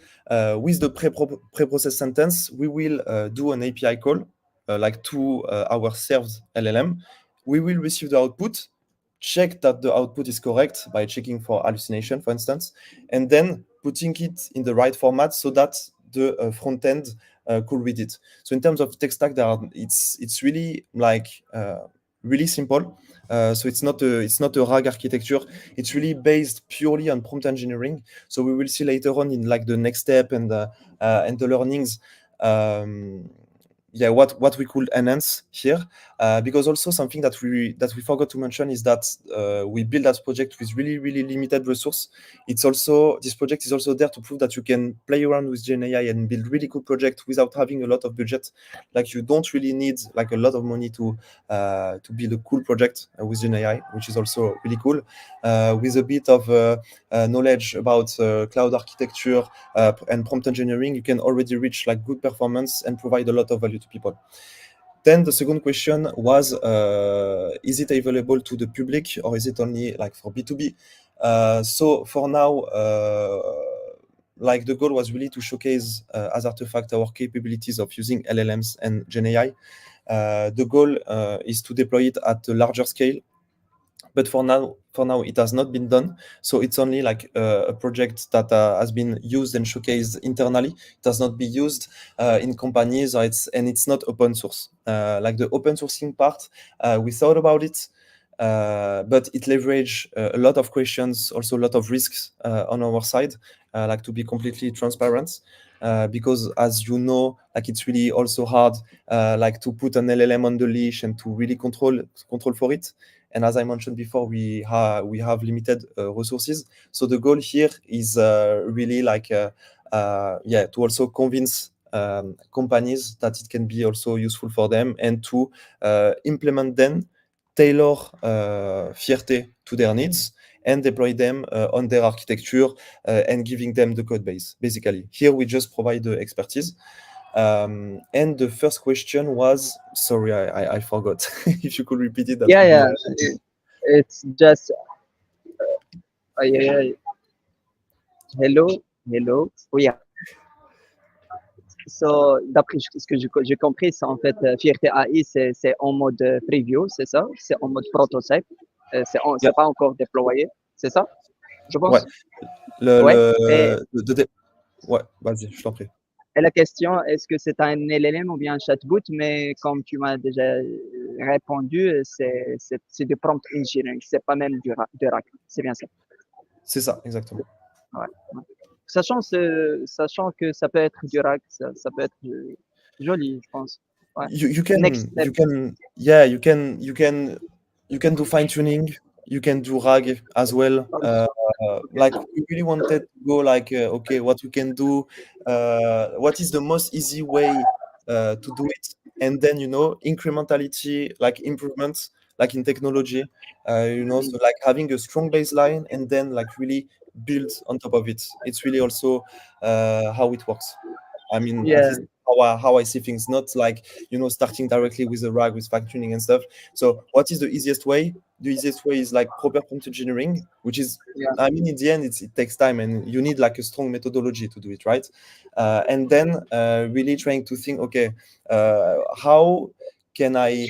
with the pre-processed sentence, we will do an API call like to our served LLM. We will receive the output, check that the output is correct by checking for hallucination, for instance, and then putting it in the right format so that the front end could read it. So in terms of tech stack, it's really like really simple. So it's not a RAG architecture. It's really based purely on prompt engineering. So we will see later on in like the next step and the learnings. What we could enhance here, because also something that we forgot to mention is that we build that project with really limited resource. This project is also there to prove that you can play around with GenAI and build really cool project without having a lot of budget. Like you don't really need like a lot of money to build a cool project with GenAI, which is also really cool. With a bit of knowledge about cloud architecture and prompt engineering, you can already reach like good performance and provide a lot of value to people. Then the second question was, is it available to the public or is it only like for B2B? So for now, like the goal was really to showcase as Artifact our capabilities of using LLMs and GenAI. The goal is to deploy it at a larger scale. But for now, it has not been done. So it's only like a project that has been used and showcased internally. It has not been used in companies, and it's not open source. Like the open sourcing part, we thought about it, but it leveraged a lot of questions, also a lot of risks on our side, like to be completely transparent. Because as you know, like it's really also hard, like to put an LLM on the leash and to really control for it. And as I mentioned before, we have limited resources. So the goal here is really like to also convince companies that it can be also useful for them and to implement them, tailor Fierte to their needs, and deploy them on their architecture and giving them the code base. Basically, here we just provide the expertise. And the first question was, sorry, I forgot. If you could repeat it, that would be it's just hello. Oui. So, d'après ce que j'ai compris, c'est en fait Fierté AI, c'est en mode preview, c'est ça? C'est en mode prototype. C'est pas encore déployé, c'est ça? Je pense. Ouais. Ouais, vas-y, je t'en prie. Et la question, est-ce que c'est un LLM ou bien un chatbot? Mais comme tu m'as déjà répondu, c'est du prompt engineering, c'est pas même du RAG. C'est bien ça. C'est ça, exactement. Ouais. Sachant que ça peut être du RAG, ça peut être joli, je pense. Ouais. You can do fine tuning. You can do RAG as well. Like we really wanted to go like, okay, what we can do, what is the most easy way to do it, and then incrementality, like improvements, like in technology, so like having a strong baseline and then like really build on top of it. It's really also how it works. I mean, at least how I see things, not like starting directly with a RAG with fine tuning and stuff. So what is the easiest way? The easiest way is like proper prompt engineering, which is I mean, in the end it takes time and you need like a strong methodology to do it, right? And then really trying to think, okay, how can I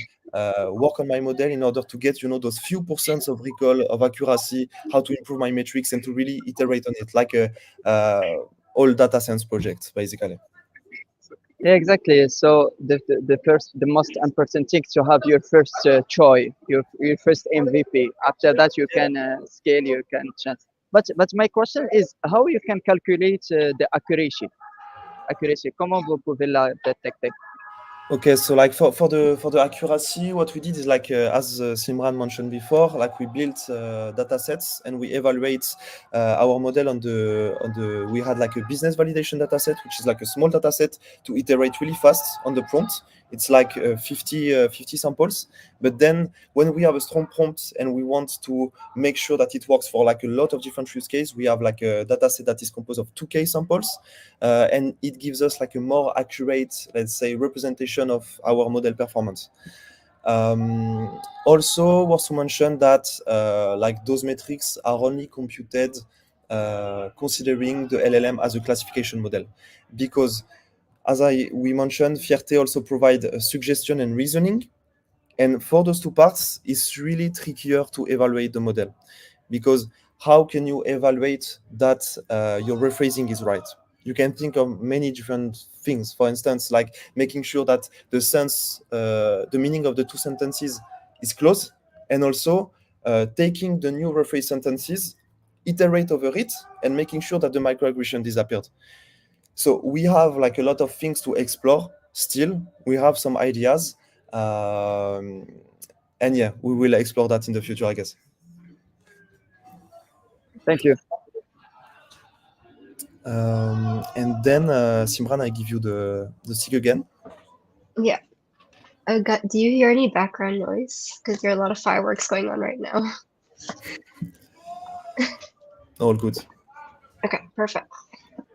work on my model in order to get those few percents of recall, of accuracy, how to improve my metrics and to really iterate on it, like a all data science project, basically. Yeah, exactly. So the most important thing to have your first choice, your first MVP. After that, you can scale, you can change. But my question is, how you can calculate the accuracy? Accuracy. Comment vous pouvez la détecter? Okay, so like for the accuracy, what we did is like as Simran mentioned before, like we built data sets and we evaluate our model on the we had like a business validation data set, which is like a small data set to iterate really fast on the prompt. It's like 50 samples. But then when we have a strong prompt and we want to make sure that it works for like a lot of different use cases, we have like a data set that is composed of 2K samples. And it gives us like a more accurate, let's say, representation of our model performance. Also, worth to mention that like those metrics are only computed considering the LLM as a classification model, because as we mentioned, Fierté also provide suggestion and reasoning, and for those two parts, it's really trickier to evaluate the model, because how can you evaluate that your rephrasing is right? You can think of many different things. For instance, like making sure that the sense, the meaning of the two sentences is close, and also taking the new rephrased sentences, iterate over it, and making sure that the microaggression disappeared. So we have like a lot of things to explore still. We have some ideas. And yeah, we will explore that in the future, I guess. Thank you. And then, Simran, I give you the stick again. Yeah. Do you hear any background noise? Because there are a lot of fireworks going on right now. All good. Okay, perfect.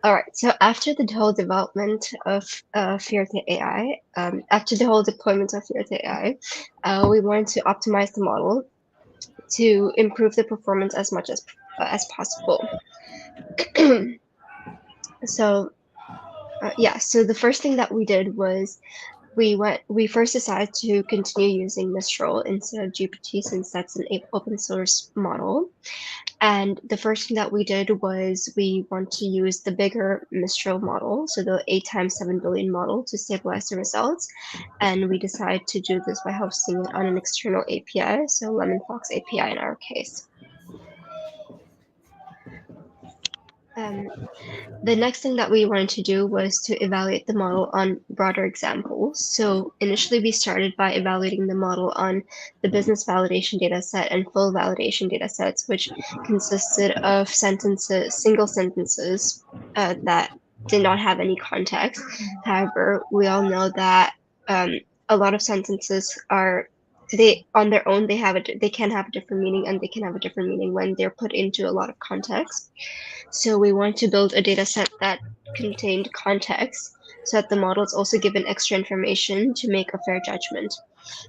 All right. So after the whole development of Fierté AI, after the whole deployment of Fierté AI, we wanted to optimize the model to improve the performance as much as possible. So yeah, so the first thing that we did was we first decided to continue using Mistral instead of GPT, since that's an open source model. And the first thing that we did was we want to use the bigger Mistral model, so the 8 times 7 billion model, to stabilize the results. And we decided to do this by hosting it on an external API, so LemonFox API in our case. The next thing that we wanted to do was to evaluate the model on broader examples. So initially we started by evaluating the model on the business validation dataset and full validation datasets, which consisted of single sentences that did not have any context. However, we all know that a lot of sentences on their own they can have a different meaning, and they can have a different meaning when they're put into a lot of context. So we want to build a data set that contained context, so that the model is also given extra information to make a fair judgment.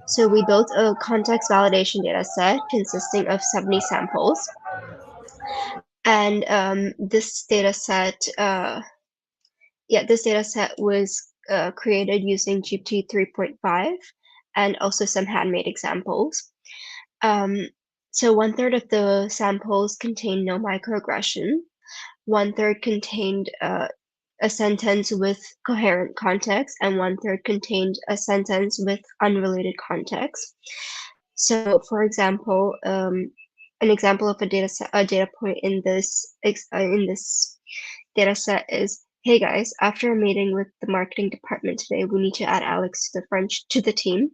So we built a context validation data set consisting of 70 samples. And this data set was created using GPT 3.5 and also some handmade examples. So 1/3 of the samples contained no microaggression. 1/3 contained a sentence with coherent context, and 1/3 contained a sentence with unrelated context. So, for example, an example of a data point in this data set is, hey guys, after a meeting with the marketing department today, we need to add Alex to the team.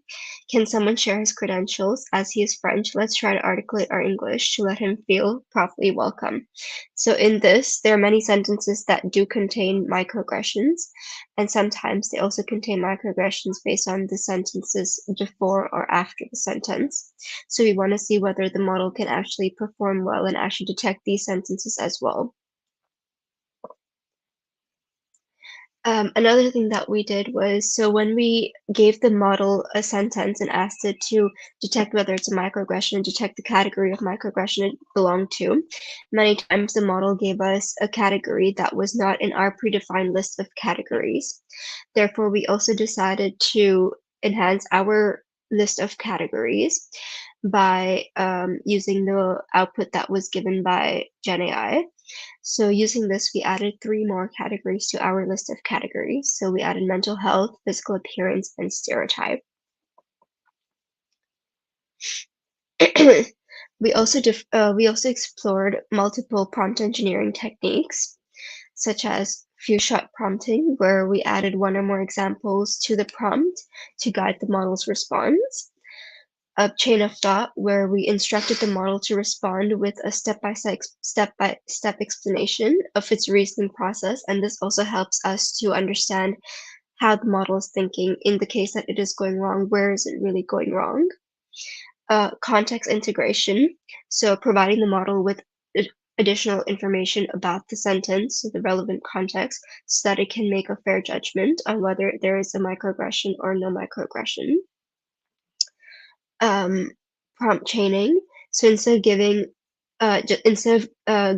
Can someone share his credentials? As he is French, let's try to articulate our English to let him feel properly welcome. So in this, there are many sentences that do contain microaggressions, and sometimes they also contain microaggressions based on the sentences before or after the sentence. So we want to see whether the model can actually perform well and actually detect these sentences as well. Another thing that we did was, so when we gave the model a sentence and asked it to detect whether it's a microaggression and detect the category of microaggression it belonged to, many times the model gave us a category that was not in our predefined list of categories. Therefore, we also decided to enhance our list of categories by using the output that was given by GenAI. So using this, we added 3 more categories to our list of categories. So we added mental health, physical appearance, and stereotype. We also explored multiple prompt engineering techniques, such as few-shot prompting, where we added 1 or more examples to the prompt to guide the model's response. A chain of thought, where we instructed the model to respond with a step-by-step explanation of its reasoning process, and this also helps us to understand how the model is thinking in the case that it is going wrong. Where is it really going wrong? Context integration, so providing the model with additional information about the sentence, so the relevant context, so that it can make a fair judgment on whether there is a microaggression or no microaggression. Prompt chaining, so instead of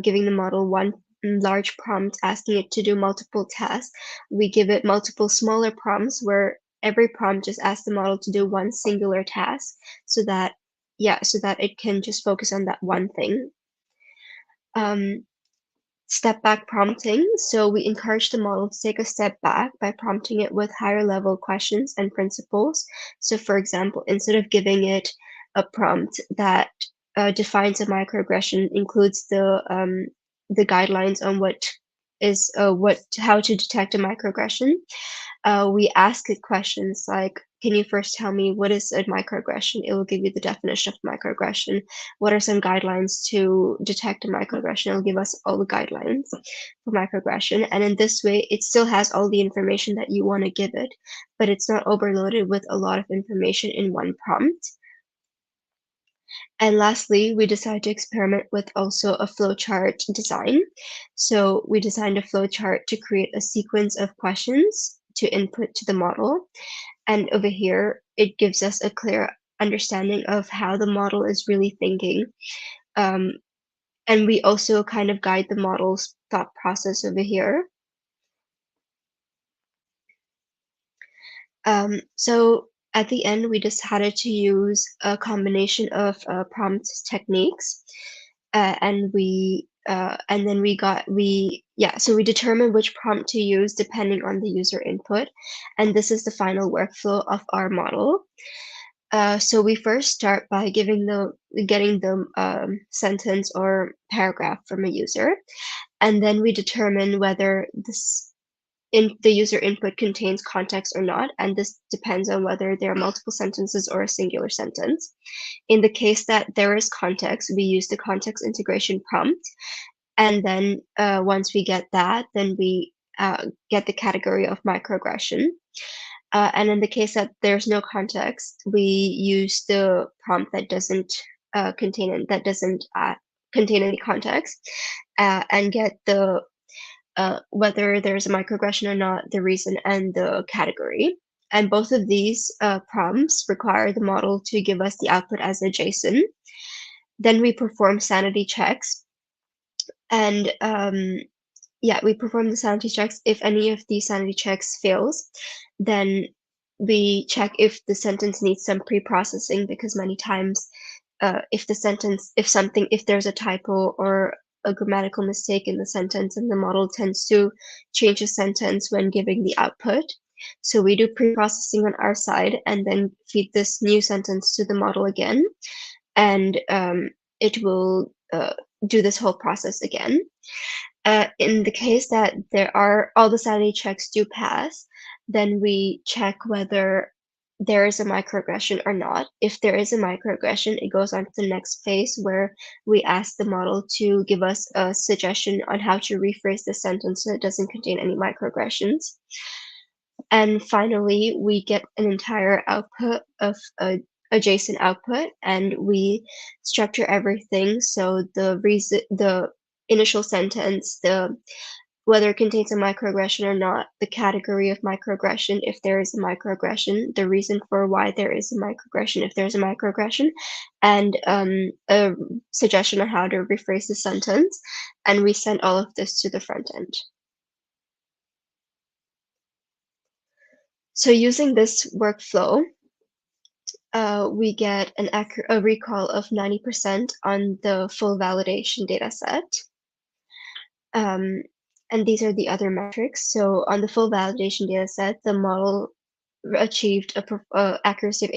giving the model one large prompt asking it to do multiple tasks, we give it multiple smaller prompts where every prompt just asks the model to do one singular task, so that it can just focus on that one thing. Step back prompting. So we encourage the model to take a step back by prompting it with higher level questions and principles. So for example, instead of giving it a prompt that defines a microaggression, includes the guidelines on how to detect a microaggression, we ask it questions like, can you first tell me what is a microaggression? It will give you the definition of microaggression. What are some guidelines to detect a microaggression? It'll give us all the guidelines for microaggression. And in this way, it still has all the information that you want to give it, but it's not overloaded with a lot of information in one prompt. And lastly, we decided to experiment with also a flowchart design. So we designed a flowchart to create a sequence of questions to input to the model. And over here, it gives us a clear understanding of how the model is really thinking. And we also kind of guide the model's thought process over here. So at the end, we decided to use a combination of prompt techniques, so we determined which prompt to use depending on the user input, and this is the final workflow of our model. So we first start by getting the sentence or paragraph from a user, and then we determine whether the user input contains context or not, and this depends on whether there are multiple sentences or a singular sentence. In the case that there is context, we use the context integration prompt, and then once we get that, then we get the category of microaggression. And in the case that there's no context, we use the prompt that doesn't contain any context, and get the whether there's a microaggression or not, the reason, and the category. And both of these prompts require the model to give us the output as a JSON. Then we perform sanity checks. And we perform the sanity checks. If any of these sanity checks fails, then we check if the sentence needs some pre-processing, because many times if there's a typo or a grammatical mistake in the sentence, and the model tends to change the sentence when giving the output. So we do pre-processing on our side and then feed this new sentence to the model again, and it will do this whole process again. In the case that all the sanity checks do pass, then we check whether there is a microaggression or not. If there is a microaggression, it goes on to the next phase where we ask the model to give us a suggestion on how to rephrase the sentence so it doesn't contain any microaggressions. And finally, we get an entire output of a JSON output, and we structure everything. So the initial sentence, whether it contains a microaggression or not, the category of microaggression, if there is a microaggression, the reason for why there is a microaggression, if there's a microaggression, and a suggestion on how to rephrase the sentence. And we send all of this to the front end. So using this workflow, we get a recall of 90% on the full validation data set. And these are the other metrics. So on the full validation data set, the model achieved a accuracy of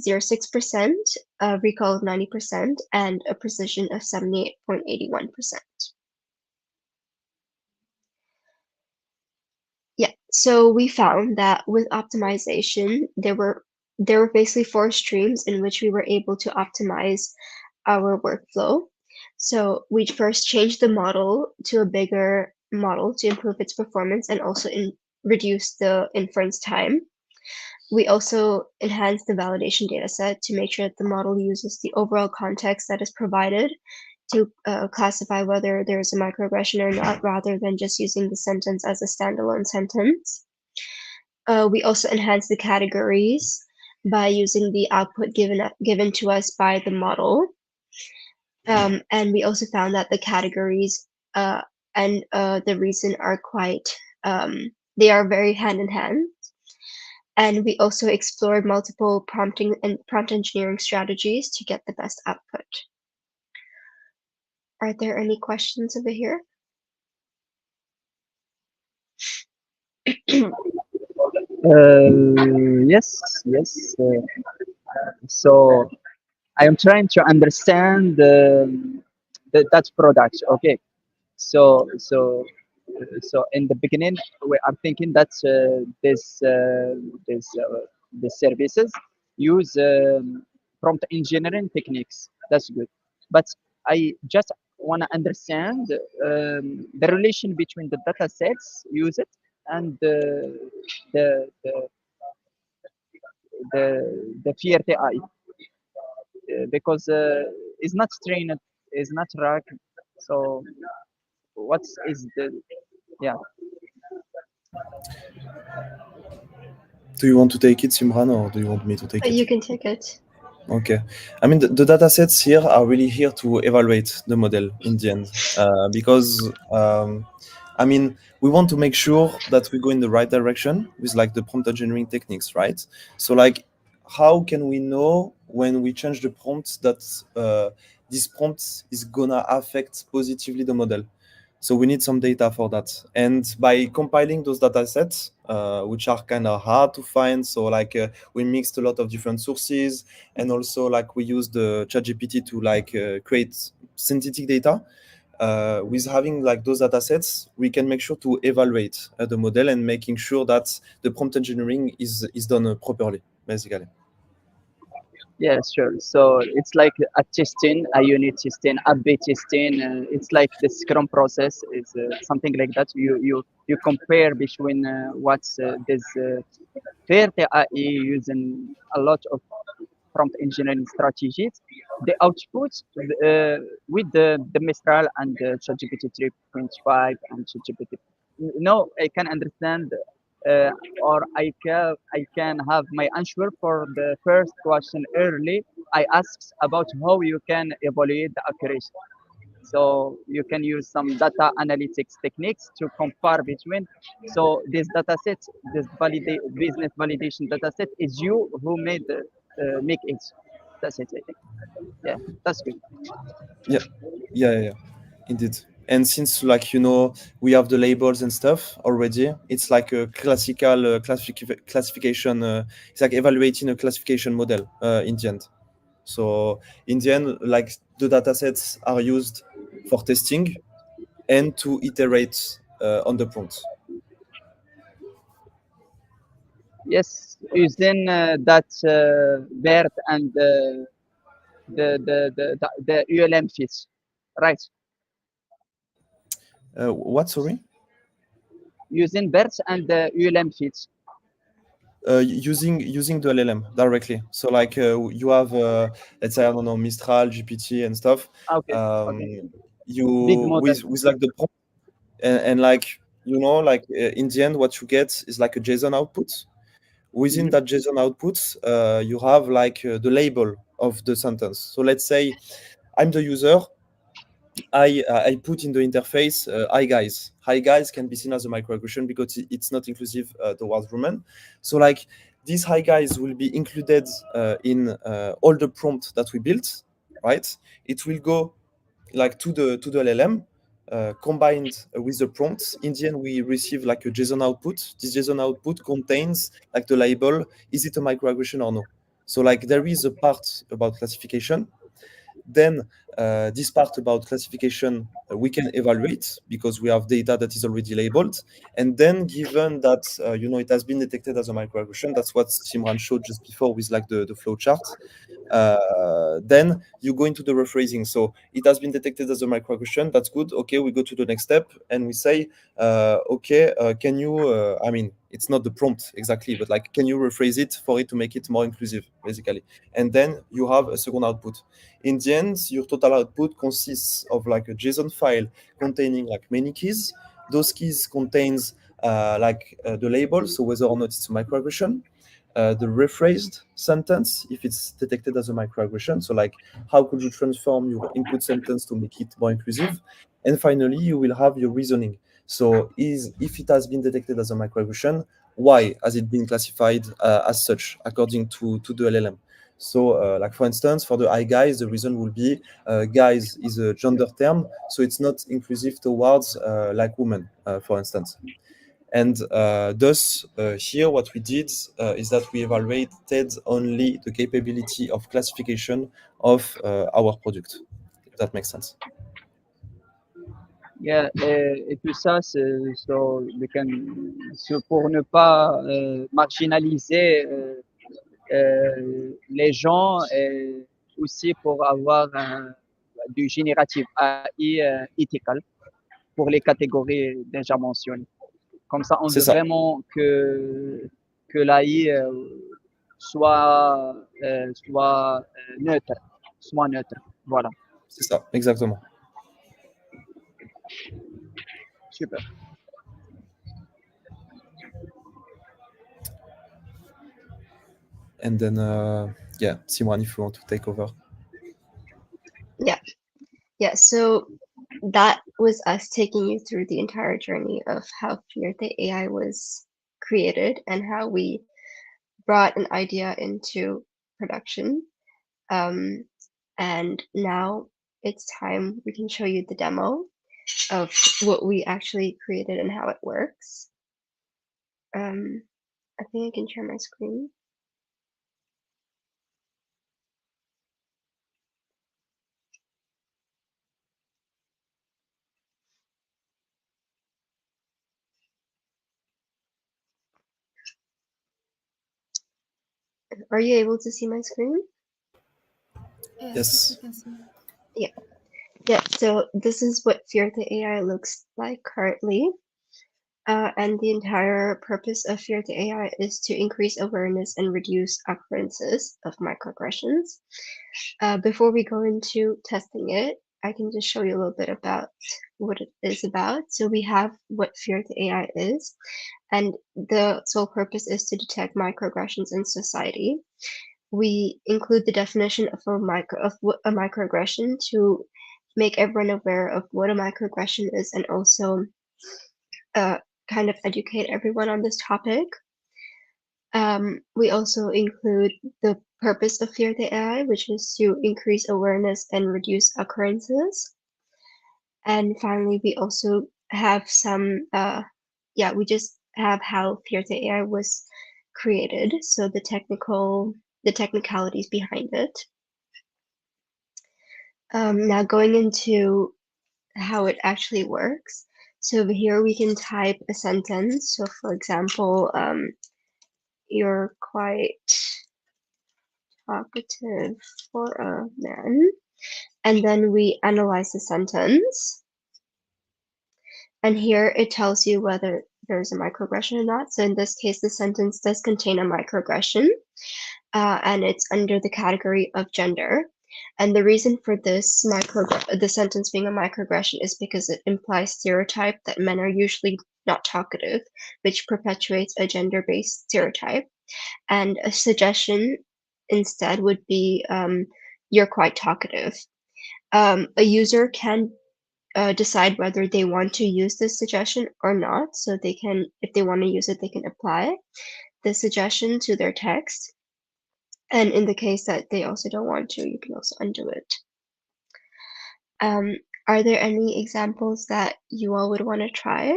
85.06%, recall of 90%, and a precision of 78.81%. Yeah, so we found that with optimization, there were basically 4 streams in which we were able to optimize our workflow. So we first changed the model to a bigger model to improve its performance and also reduce the inference time. We also enhanced the validation dataset to make sure that the model uses the overall context that is provided to classify whether there is a microaggression or not, rather than just using the sentence as a standalone sentence. We also enhanced the categories by using the output given to us by the model. And we also found that the categories and the reason are quite, they are very hand in hand. And we also explored multiple prompting and prompt engineering strategies to get the best output. Are there any questions over here? Yes, yes. So I am trying to understand that product. Okay. So in the beginning, we are thinking that these services use prompt engineering techniques. That's good, but I just want to understand the relation between the data sets used and the the FRTI because it's not trained, it's not racked. So what is the yeah. Do you want to take it, Simran, or do you want me to take it? You can take it. Okay. I mean, the data sets here are really here to evaluate the model in the end, because, I mean, we want to make sure that we go in the right direction with like the prompt engineering techniques, right? So like, how can we know when we change the prompt that this prompt is gonna affect positively the model? So we need some data for that. And by compiling those data sets, which are kind of hard to find, so like we mixed a lot of different sources, and also like we use the ChatGPT to like create synthetic data. With having like those data sets, we can make sure to evaluate the model and making sure that the prompt engineering is done properly, basically. Yeah, sure. So it's like a testing, a unit testing, a B testing. It's like the Scrum process is something like that. You compare between what's this fair AI using a lot of prompt engineering strategies, the output with the Mistral and the ChatGPT 3.5 and ChatGPT. No, I can understand or I can have my answer for the first question early. I asked about how you can evaluate the accuracy. So you can use some data analytics techniques to compare between. So this data set, this business validation data set is you who make it. That's it, I think. Yeah, that's good. Yeah, yeah. Indeed. And since like we have the labels and stuff already, it's like a classical classification. It's like evaluating a classification model in the end. So in the end, like the data sets are used for testing and to iterate on the prompt. Yes, using that BERT and the ULM fits, right? What? Sorry. Using BERT and the ULM fits. Using the LLM directly. So like you have let's say I don't know Mistral, GPT, and stuff. Okay, okay. You Big model. with like the prompt and like like in the end what you get is like a JSON output. Within Mhm. that JSON output, you have like the label of the sentence. So let's say I'm the user. I put in the interface, hi guys. Hi guys can be seen as a microaggression because it's not inclusive towards women. So like these hi guys will be included in all the prompt that we built, right? It will go like to the LLM. combined with the prompts, in the end, we receive like a JSON output. This JSON output contains like the label, is it a microaggression or no? So like there is a part about classification. Then this part about classification, we can evaluate because we have data that is already labeled. And then given that, it has been detected as a microaggression, that's what Simran showed just before with like the flow chart. Then you go into the rephrasing. So it has been detected as a microaggression. That's good. Okay, we go to the next step and we say, can you, it's not the prompt exactly, but like, can you rephrase it for it to make it more inclusive, basically? And then you have a second output. In the end, your total output consists of like a JSON file containing like many keys. Those keys contains the label, so whether or not it's a microaggression, the rephrased sentence if it's detected as a microaggression. So like how could you transform your input sentence to make it more inclusive? And finally, you will have your reasoning. So if it has been detected as a microaggression, why has it been classified as such according to the LLM? So like for instance, for the I guys, the reason will be guys is a gender term, so it's not inclusive towards like women, for instance. And thus, here what we did is that we evaluated only the capability of classification of our product, if that makes sense. Yeah, et tout ça, c'est pour ne pas marginaliser les gens et aussi pour avoir du génératif AI ethical pour les catégories déjà mentionnées. Comme ça, on C'est veut ça, vraiment que l'AI soit neutre, soit neutre. Voilà, c'est ça, exactement. super. And then, Simran, if you want to take over. Yeah, so that was us taking you through the entire journey of how Fierte AI was created and how we brought an idea into production. And now it's time we can show you the demo of what we actually created and how it works. I think I can share my screen. Are you able to see my screen? Yes. We can see. Yeah, so this is what Fierte AI looks like currently. And the entire purpose of Fierte AI is to increase awareness and reduce occurrences of microaggressions. Before we go into testing it, I can just show you a little bit about what it is about. So we have what Fierte AI is, and the sole purpose is to detect microaggressions in society. We include the definition of what a microaggression to make everyone aware of what a microaggression is and also kind of educate everyone on this topic. We also include the purpose of Fierte AI, which is to increase awareness and reduce occurrences. And finally, we also have some, we just have how Fierte AI was created, so the technicalities behind it. Now going into how it actually works. So over here we can type a sentence. So for example, you're quite talkative for a man. And then we analyze the sentence. And here it tells you whether there's a microaggression or not. So in this case, the sentence does contain a microaggression, and it's under the category of gender. And the reason for this the sentence being a microaggression is because it implies stereotype that men are usually not talkative, which perpetuates a gender-based stereotype. And a suggestion instead would be you're quite talkative. A user can decide whether they want to use this suggestion or not. So they can, if they want to use it, they can apply the suggestion to their text. And in the case that they also don't want to, you can also undo it. Are there any examples that you all would want to try?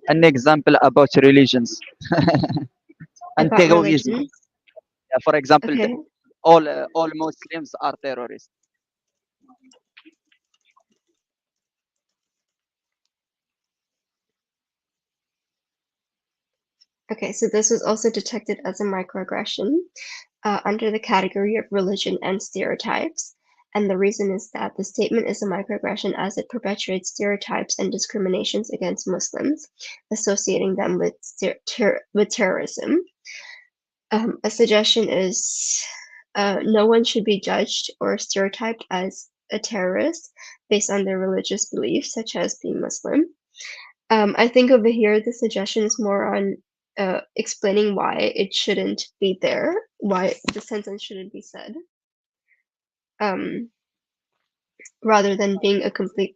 An example about religions and About terrorism. religions? Yeah, for example, Okay. all Muslims are terrorists. Okay, so this was also detected as a microaggression under the category of religion and stereotypes. And the reason is that the statement is a microaggression as it perpetuates stereotypes and discriminations against Muslims, associating them with terrorism. A suggestion is no one should be judged or stereotyped as a terrorist based on their religious beliefs, such as being Muslim. I think over here the suggestion is more on explaining why it shouldn't be there, why the sentence shouldn't be said, rather than being a complete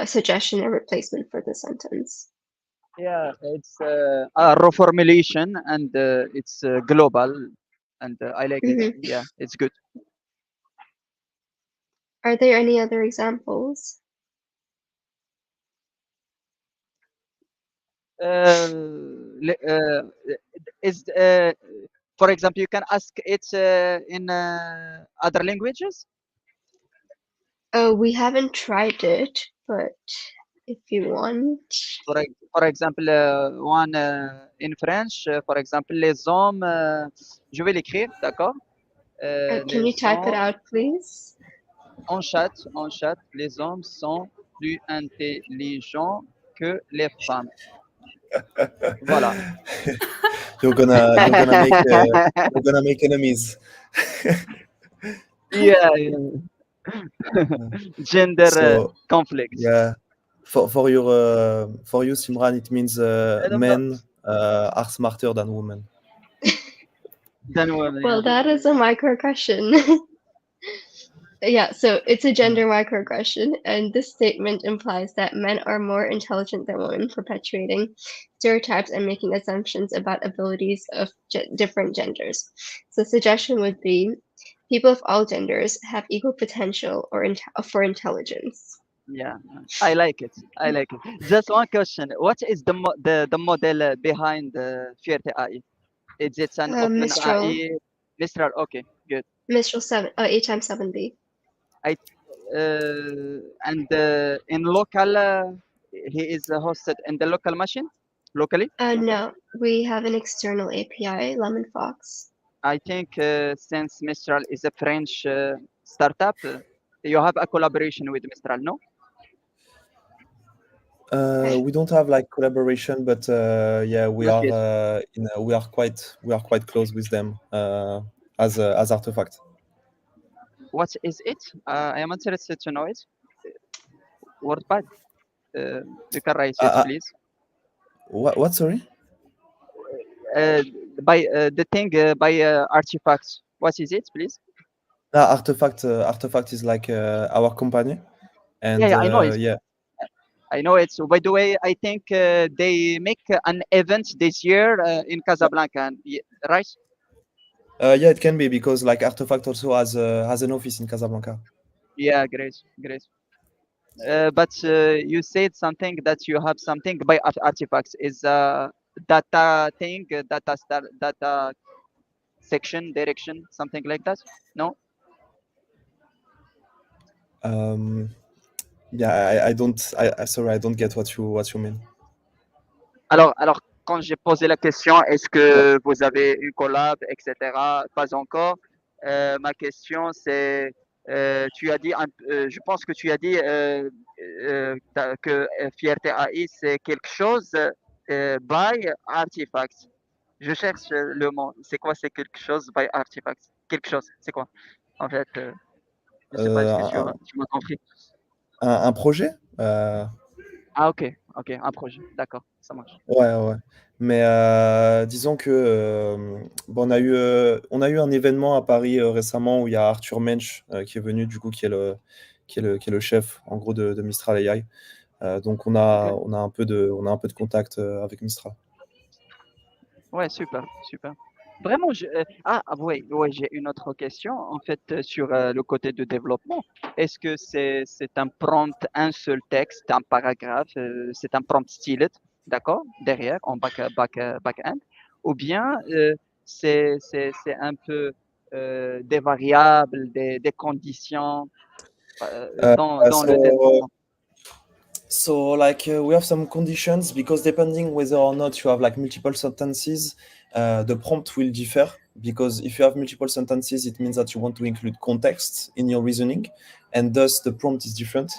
suggestion or replacement for the sentence. Yeah, it's a reformulation and it's global, and I like it. Yeah, it's good. Are there any other examples? Is for example, you can ask it in other languages. We haven't tried it, but if you want. For example, one in French, for example, les hommes, je vais l'écrire, d'accord? Can you Les type it hommes, out, please? en chat, les hommes sont plus intelligents que les femmes. Voilà. You're gonna make enemies. Yeah, gender So conflict. yeah, for you, Simran, it means I don't know. men are smarter than women. Then women, Well, that is a microaggression. Yeah, so it's a gender microaggression, and this statement implies that men are more intelligent than women, perpetuating stereotypes and making assumptions about abilities of different genders. So, the suggestion would be people of all genders have equal potential for intelligence. yeah, I like it. I like it. Just one question: what is the model behind Fierté AI? Is it an open Mistral. AI? Mistral. Okay, good. Mistral 8 times 7B. I and in local, he is hosted in the local machine, locally. No, we have an external API, Lemon Fox. I think since Mistral is a French startup, you have a collaboration with Mistral, no? We don't have like collaboration, but yeah, we Not yet. are we are quite close with them as Artifact. What is it? I am interested to know it. WordPad. You can write it, please. What? Sorry. By the thing by artifacts. What is it, please? Artifact is like our company, and Yeah, I know it. yeah. I know it. So by the way, I think they make an event this year in Casablanca, right? Yeah, it can be because like Artifact also has an office in Casablanca. Yeah, great, great. But you said something that you have something by artifacts is data thing, data section, direction, something like that. No. Yeah, I don't. Sorry, I don't get what you mean. Alors, quand j'ai posé la question, est-ce que vous avez une collab, etc. Pas encore. Ma question, c'est, tu as dit, je pense que tu as dit que Fierté AI, c'est quelque chose by Artifacts. Je cherche le mot. C'est quoi, c'est quelque chose by Artifacts? Quelque chose, c'est quoi? En fait, je ne sais pas, est-ce que tu m'as compris? Un projet Ah, ok, un projet, d'accord, ça marche. Ouais. Mais disons que bon, on a eu un événement à Paris récemment où il y a Arthur Mensch qui est venu, du coup, qui est le chef en gros de Mistral AI. Donc on a un peu de contact avec Mistral. Ouais, super. Vraiment, oui, j'ai une autre question. En fait, sur le côté de développement, est-ce que c'est un prompt, un seul texte, un paragraphe, c'est un prompt styled, d'accord, derrière, en back-end, ou bien c'est un peu des variables, des conditions dans le So développement? So like we have some conditions because depending whether or not you have like multiple sentences, the prompt will differ. Because if you have multiple sentences, it means that you want to include context in your reasoning, and thus the prompt is different.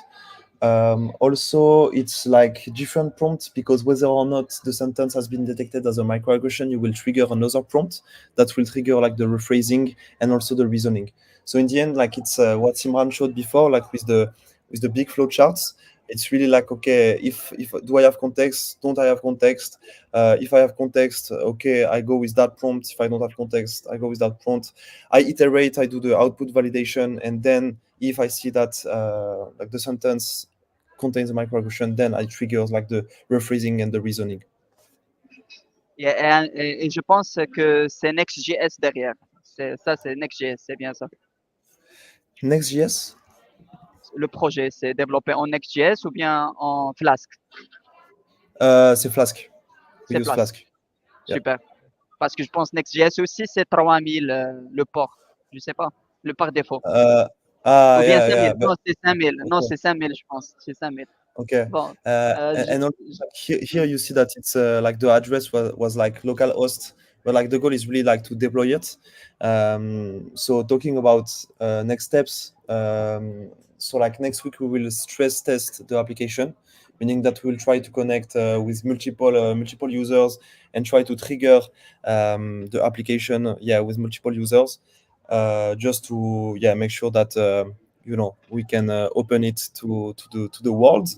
Also, it's like different prompts because whether or not the sentence has been detected as a microaggression, you will trigger another prompt that will trigger like the rephrasing and also the reasoning. So in the end, like it's what Simran showed before, like with the big flow charts. It's really like okay, if do I have context? Don't I have context? If I have context, okay, I go with that prompt. If I don't have context, I go with that prompt. I iterate, I do the output validation, and then if I see that like the sentence contains a microaggression, then I trigger like the rephrasing and the reasoning. Et je pense que c'est Next.js derrière. C'est Next.js, c'est bien ça. Next.js? Le projet, c'est développé en Next.js ou bien en Flask? C'est Flask. We C'est use Flask. Flask. Yeah. Super. Parce que je pense Next.js aussi, c'est 3000 le port. Je sais pas. Le par défaut. Ou bien Yeah, 5000. yeah. Non, c'est 5000. Non, Okay. c'est 5000, je pense. C'est 5000. Okay. Bon. And also, here you see that it's like the address was like localhost, but like the goal is really like to deploy it. So talking about next steps, so like next week we will stress test the application, meaning that we'll try to connect with multiple users and try to trigger the application, with multiple users, just to make sure that we can open it to the world.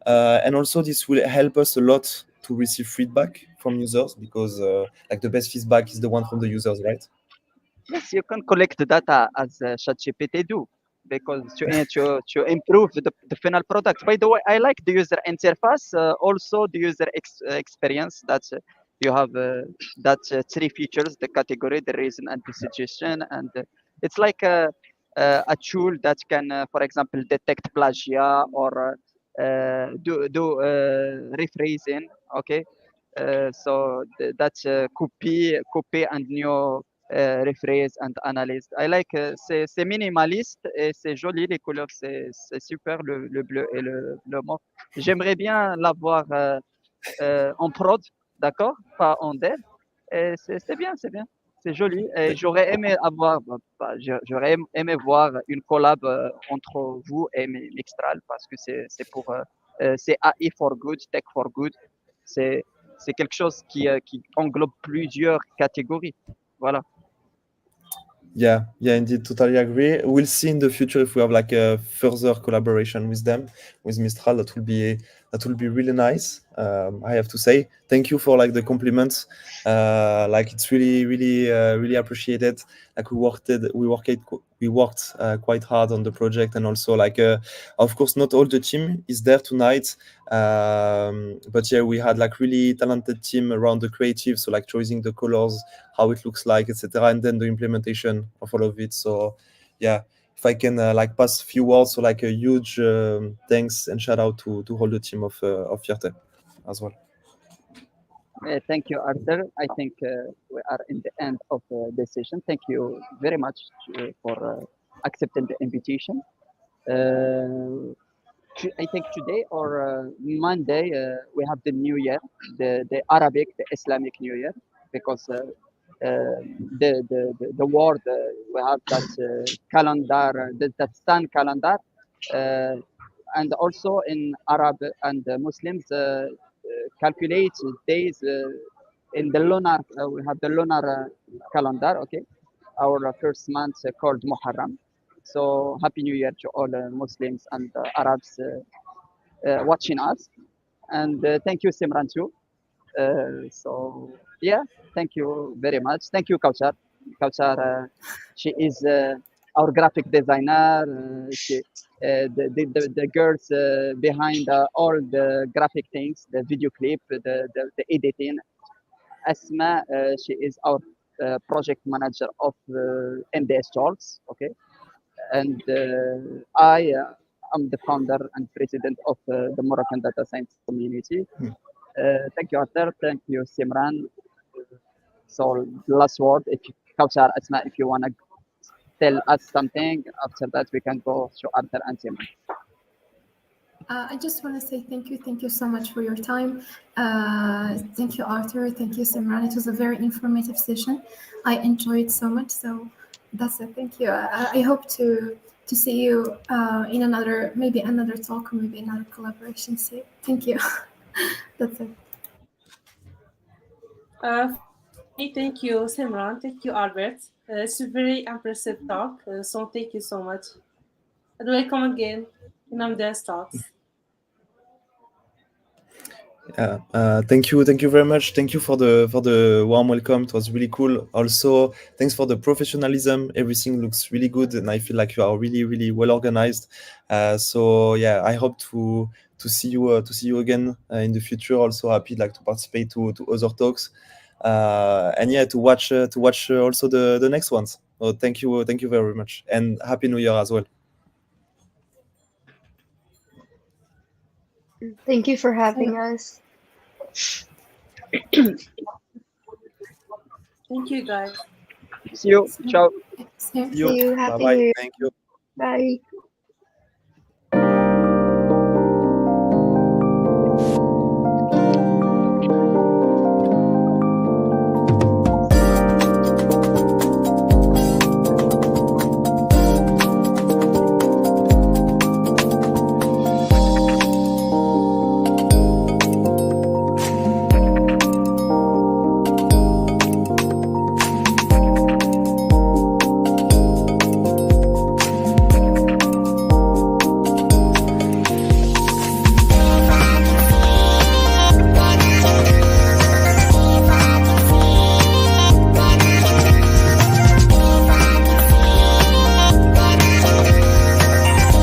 And also this will help us a lot to receive feedback from users because like the best feedback is the one from the users, right? Yes, you can collect the data as ChatGPT do because to improve the final product. By the way, I like the user interface, also the user experience. That you have that three features: the category, the reason, and the suggestion. And it's like a tool that can, for example, detect plagiat or do rephrasing. Okay, so that's copy and new rephrase and analyse. I like, c'est minimaliste et c'est joli, les couleurs, c'est super, le bleu et le mauve. J'aimerais bien l'avoir en prod, d'accord, pas en dev. Et c'est bien, c'est bien, c'est joli. Et j'aurais aimé avoir, j'aurais aimé voir une collab entre vous et Mixtral parce que c'est pour, c'est AI for good, tech for good. C'est quelque chose qui englobe plusieurs catégories. Voilà. Yeah, indeed, totally agree. We'll see in the future if we have like a further collaboration with them, with Mistral. That will be really nice. I have to say, thank you for like the compliments. Like it's really appreciated. Like we worked quite hard on the project, and also like of course not all the team is there tonight. But yeah, we had like really talented team around the creative, so like choosing the colors, how it looks like, etc., and then the implementation of all of it. So yeah, if I can like pass a few words, so like a huge thanks and shout out to all the team of Fierte as well. Thank you, Arthur. I think we are in the end of the session. Thank you very much for accepting the invitation. I think today or Monday we have the New Year, the Arabic, the Islamic New Year, because the world we have that calendar, that sun calendar, and also in Arab and Muslims calculate days in the lunar. We have the lunar calendar. Okay, our first month called Muharram. So happy New Year to all Muslims and Arabs watching us, and thank you, Simran too. So yeah, thank you very much. Thank you, Kauchar. Kauchar, she is our graphic designer. The girls behind all the graphic things, the video clip, the editing. Asma, she is our project manager of MDS Talks. Okay, and I am the founder and president of the Moroccan data science community. Thank you, Arthur. Thank you, Simran. So, last word, if you, Kaushar, Asma, if you want to tell us something, after that we can go to Arthur and Simran. I just want to say thank you so much for your time. Thank you, Arthur. Thank you, Simran. It was a very informative session. I enjoyed so much. So that's it. Thank you. I hope to see you in maybe another talk or maybe another collaboration soon. Thank you. That's it. Thank you, Simran. Thank you, Albert. It's a very impressive talk. So thank you so much. And welcome again in MDS Talks. Thank you very much. Thank you for the warm welcome. It was really cool. Also, thanks for the professionalism. Everything looks really good, and I feel like you are really well organized. So yeah, I hope to see you again in the future. Also happy to participate to other talks, and yeah, to watch also the next ones. So thank you very much, and happy New Year as well. Thank you for having us. Thank you, guys. See you. Ciao. See you. See you. Happy Bye. New Year. Thank you. Bye.